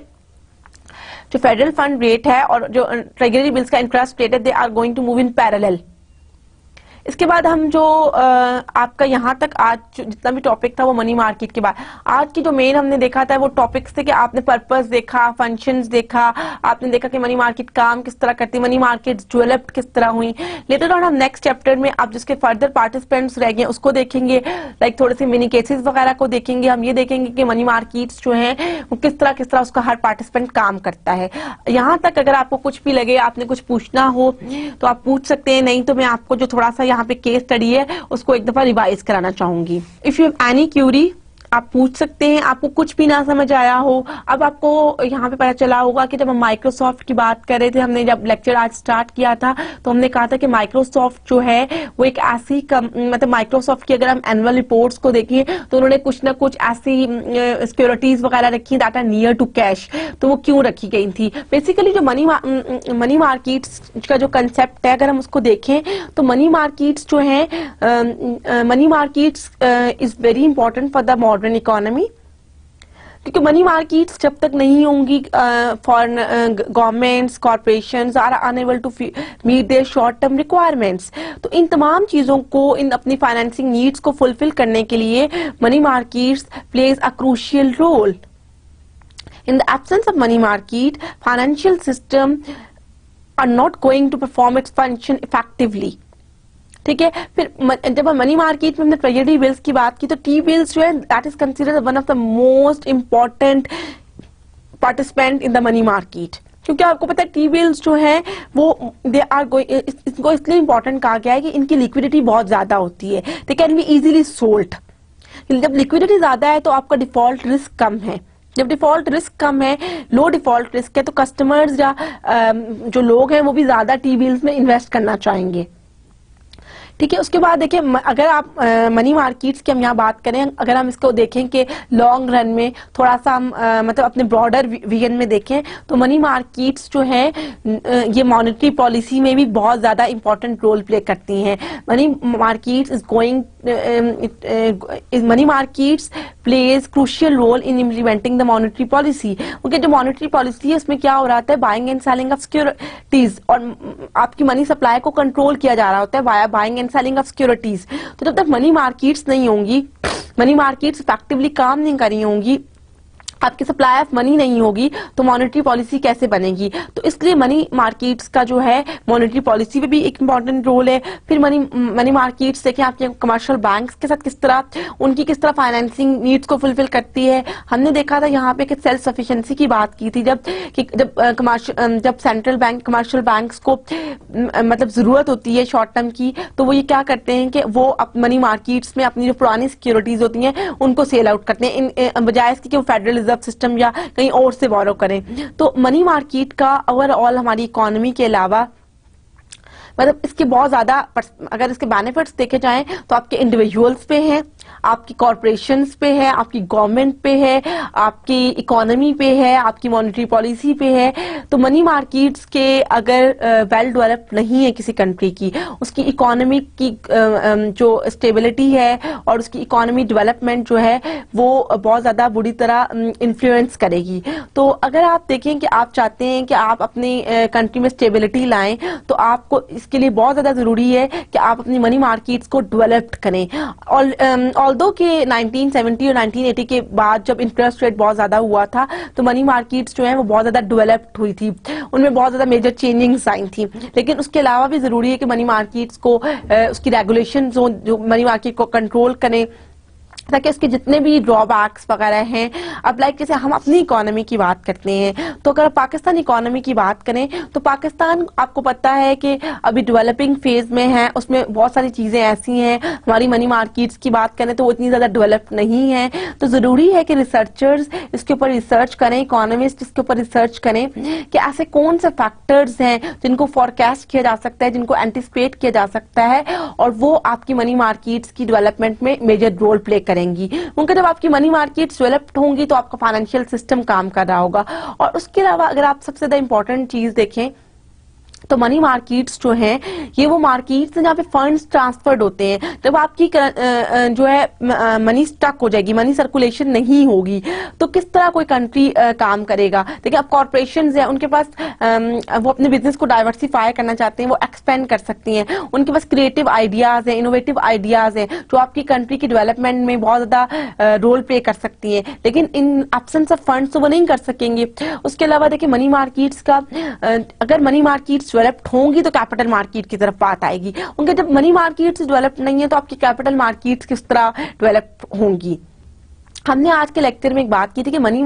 जो फेडरल फंड रेट है और जो ट्रेजरी बिल्स का इंटरेस्ट रेट है they are going to move in parallel. इसके बाद हम जो आपका यहाँ तक आज जितना भी टॉपिक था वो मनी मार्केट के बाद, आज की जो मेन हमने देखा था वो टॉपिक्स थे कि आपने पर्पस देखा, फंक्शंस देखा, आपने देखा कि मनी मार्केट काम किस तरह करती है, मनी मार्केट डेवलप किस तरह हुई। लेटर ऑन हम नेक्स्ट चैप्टर में आप जिसके फर्दर पार्टिसिपेंट्स रह गए उसको देखेंगे, लाइक थोड़े से मिनी केसेस वगैरह को देखेंगे। हम ये देखेंगे कि मनी मार्केट्स जो है वो किस तरह उसका हर पार्टिसिपेंट काम करता है। यहाँ तक अगर आपको कुछ भी लगे, आपने कुछ पूछना हो तो आप पूछ सकते हैं, नहीं तो मैं आपको जो थोड़ा सा यहाँ पे केस स्टडी है उसको एक दफा रिवाइज कराना चाहूंगी। If you have any Curie आप पूछ सकते हैं, आपको कुछ भी ना समझ आया हो। अब आपको यहाँ पे पता चला होगा कि जब हम माइक्रोसॉफ्ट की बात कर रहे थे, हमने जब लेक्चर आज स्टार्ट किया था तो हमने कहा था कि माइक्रोसॉफ्ट जो है वो एक ऐसी मतलब माइक्रोसॉफ्ट की अगर हम एनुअल रिपोर्ट्स को देखें तो उन्होंने कुछ ना कुछ ऐसी सिक्योरिटीज वगैरह रखी that are near to cash. तो वो क्यों रखी गई थी? बेसिकली जो मनी मार्केट्स का जो कंसेप्ट है अगर हम उसको देखें तो मनी मार्केट्स जो है money markets is very important for the modern economy, क्योंकि मनी मार्केट्स जब तक नहीं होंगी foreign governments corporations are unable to meet their short term requirements. तो इन तमाम चीजों को, इन अपनी फाइनेंसिंग नीड्स को फुलफिल करने के लिए money markets plays a crucial role. In the absence of money market financial system are not going to perform its function effectively. ठीक है, फिर जब हम मनी मार्केट में हमने ट्रेजरी बिल्स की बात की तो टी बिल्स जो है that is considered one of the most important participant in the money market, क्योंकि आपको पता है टी बिल्स जो है वो दे आर इसको इसलिए इंपॉर्टेंट कहा गया है कि इनकी लिक्विडिटी बहुत ज्यादा होती है, they can be easily sold. जब लिक्विडिटी ज्यादा है तो आपका डिफॉल्ट रिस्क कम है, जब डिफॉल्ट रिस्क कम है, लो डिफॉल्ट रिस्क है, तो कस्टमर्स या जो लोग हैं वो भी ज्यादा टी बिल्स में इन्वेस्ट करना चाहेंगे। ठीक है, उसके बाद देखिए अगर आप मनी मार्केट्स की हम यहाँ बात करें, अगर हम इसको देखें कि लॉन्ग रन में थोड़ा सा हम मतलब अपने ब्रॉडर विजन में देखें तो मनी मार्केट्स जो है ये मॉनेटरी पॉलिसी में भी बहुत ज्यादा इंपॉर्टेंट रोल प्ले करती हैं। Money markets plays crucial role in implementing the monetary policy, क्योंकि जो मॉनेटरी पॉलिसी है उसमें क्या हो रहा है, buying and selling of securities और आपकी मनी सप्लाई को कंट्रोल किया जा रहा होता है via buying selling of securities. तो जब तक मनी मार्केट्स नहीं होंगी, मनी मार्केट्स इफेक्टिवली काम नहीं कर रही होंगी, आपकी सप्लाई ऑफ मनी नहीं होगी तो मॉनेटरी पॉलिसी कैसे बनेगी। तो इसलिए मनी मार्केट्स का जो है मॉनेटरी पॉलिसी पे भी एक इम्पॉर्टेंट रोल है। फिर मनी मार्केट्स देखें आपके कमर्शियल बैंक्स के साथ किस तरह उनकी किस तरह फाइनेंसिंग नीड्स को फुलफिल करती है। हमने देखा था यहाँ पे कि सेल्फ सफिशिएंसी की बात की थी जब सेंट्रल बैंक कमर्शियल बैंक्स को मतलब जरूरत होती है शॉर्ट टर्म की, तो वो ये क्या करते हैं कि वो मनी मार्केट्स में अपनी जो पुरानी सिक्योरिटीज होती हैं उनको सेल आउट करते हैं बजाय इसके कि वो फेडरल रिजर्व सिस्टम या कहीं और से बोरो करें। तो मनी मार्केट का ओवरऑल हमारी इकोनॉमी के अलावा मतलब इसके बहुत ज्यादा अगर इसके बेनिफिट्स देखे जाएं तो आपके इंडिविजुअल्स पे हैं, आपकी कॉरपोरेशंस पे है, आपकी गवर्नमेंट पे है, आपकी इकोनॉमी पे है, आपकी मॉनेटरी पॉलिसी पे है। तो मनी मार्केट्स के अगर वेल डेवलप्ड नहीं है किसी कंट्री की, उसकी इकोनॉमी की जो स्टेबिलिटी है और उसकी इकोनॉमी डेवलपमेंट जो है वो बहुत ज्यादा बुरी तरह इन्फ्लुएंस करेगी। तो अगर आप देखें कि आप चाहते हैं कि आप अपनी कंट्री में स्टेबिलिटी लाएं तो आपको इसके लिए बहुत ज्यादा जरूरी है कि आप अपनी मनी मार्केट्स को डेवलप्ड करें। ऑल्दो के 1970 और 1980 के बाद जब इंटरेस्ट रेट बहुत ज्यादा हुआ था तो मनी मार्केट्स जो है वो बहुत ज्यादा डेवलप्ड हुई थी, उनमें बहुत ज्यादा मेजर चेंजिंग्स आई थी। लेकिन उसके अलावा भी जरूरी है कि मनी मार्केट्स को उसकी रेगुलेशन जो मनी मार्केट को कंट्रोल करें ताकि उसके जितने भी ड्रॉबैक्स वगैरह हैं। अब लाइक जैसे हम अपनी इकोनॉमी की बात करते हैं तो अगर पाकिस्तान इकोनॉमी की बात करें तो पाकिस्तान आपको पता है कि अभी डेवलपिंग फेज में है, उसमें बहुत सारी चीजें ऐसी हैं। हमारी मनी मार्केट्स की बात करें तो वो इतनी ज्यादा डेवलप नहीं है। तो जरूरी है कि रिसर्चर्स इसके ऊपर रिसर्च करें, इकोनॉमिस्ट इसके ऊपर रिसर्च करें कि ऐसे कौन से फैक्टर्स हैं जिनको फोरकास्ट किया जा सकता है, जिनको एंटिसिपेट किया जा सकता है और वो आपकी मनी मार्केट्स की डेवलपमेंट में मेजर रोल प्ले करें। क्योंकि जब आपकी मनी मार्केट डेवलप्ड होंगी तो आपका फाइनेंशियल सिस्टम काम कर रहा होगा। और उसके अलावा अगर आप सबसे ज्यादा इंपॉर्टेंट चीज देखें तो मनी मार्केट्स जो हैं ये वो मार्केट्स हैं जहाँ पे फंड्स ट्रांसफर्ड होते हैं। जब आपकी जो है मनी स्टक हो जाएगी, मनी सर्कुलेशन नहीं होगी तो किस तरह कोई कंट्री काम करेगा। देखिए अब कॉर्पोरेशंस हैं, उनके पास वो अपने बिजनेस को डाइवर्सिफाई करना चाहते हैं, वो एक्सपेंड कर सकती हैं, उनके पास क्रिएटिव आइडियाज हैं, इनोवेटिव आइडियाज हैं जो आपकी कंट्री की डेवलपमेंट में बहुत ज्यादा रोल प्ले कर सकती हैं। लेकिन इन एब्सेंस ऑफ फंड्स तो वो नहीं कर सकेंगे। उसके अलावा देखिए मनी मार्केट्स का अगर मनी मार्केट्स डेवलप्ड होंगी तो कैपिटल मार्केट की तरफ बात आएगी। उनके जब मनी मार्केट्स डेवलप्ड नहीं है तो आपकी कैपिटल मार्केट्स किस तरह डेवलप होंगी। हमने आज के लेक्चर में एक बात की थी कि money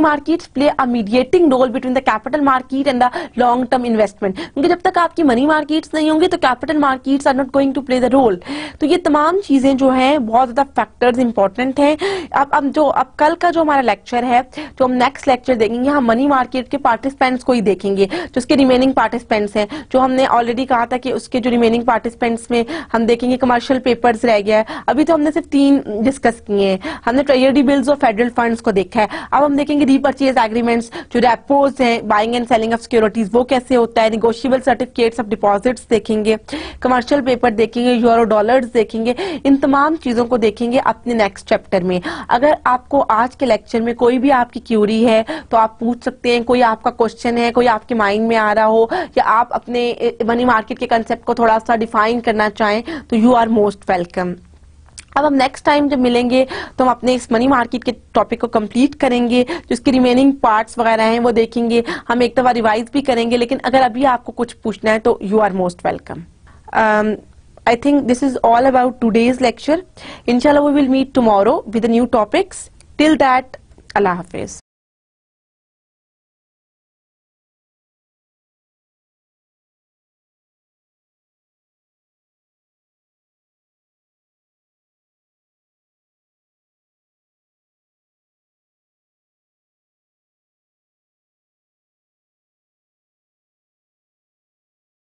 markets play a mediating role between the capital market and the long term investment. क्योंकि जब तक आपकी मनी मार्केट्स नहीं होंगी तो capital markets are not going to play the role. तो ये तमाम चीजें जो हैं बहुत ज्यादा फैक्टर्स इंपॉर्टेंट हैं। अब कल का जो हमारा लेक्चर है, जो हम नेक्स्ट लेक्चर देखेंगे, हम मनी मार्केट के पार्टिसिपेंट्स को ही देखेंगे, जो उसके रिमेनिंग पार्टिसिपेंट्स हैं। जो हमने ऑलरेडी कहा था कि उसके जो रिमेनिंग पार्टिसिपेंट्स में हम देखेंगे कमर्शियल पेपर्स रह गया है। अभी तो हमने सिर्फ 3 डिस्कस किए हैं। हमने ट्रेजरी बिल्स और फेडरल फंड्स को देखा है। अब हम देखेंगे रीपर्चेज एग्रीमेंट्स, जो रेपोज हैं, buying and selling of securities, वो कैसे होता है, नेगोशिएबल सर्टिफिकेट्स ऑफ डिपॉजिट्स देखेंगे, कमर्शियल पेपर देखेंगे, यूरो डॉलर्स देखेंगे। इन तमाम चीजों को देखेंगे अपने नेक्स्ट चैप्टर में। अगर आपको आज के लेक्चर में कोई भी आपकी क्यूरी है तो आप पूछ सकते हैं। कोई आपका क्वेश्चन है, कोई आपके माइंड में आ रहा हो या आप अपने मनी मार्केट के कंसेप्ट को थोड़ा सा डिफाइन करना चाहें तो यू आर मोस्ट वेलकम। अब हम नेक्स्ट टाइम जब मिलेंगे तो हम अपने इस मनी मार्केट के टॉपिक को कंप्लीट करेंगे, जो इसके रिमेनिंग पार्ट्स वगैरह हैं वो देखेंगे, हम एक दफा रिवाइज भी करेंगे। लेकिन अगर अभी आपको कुछ पूछना है तो you are most welcome. I think this is all about today's lecture. Inshallah we will meet tomorrow with the new topics. Till that, Allah Hafiz.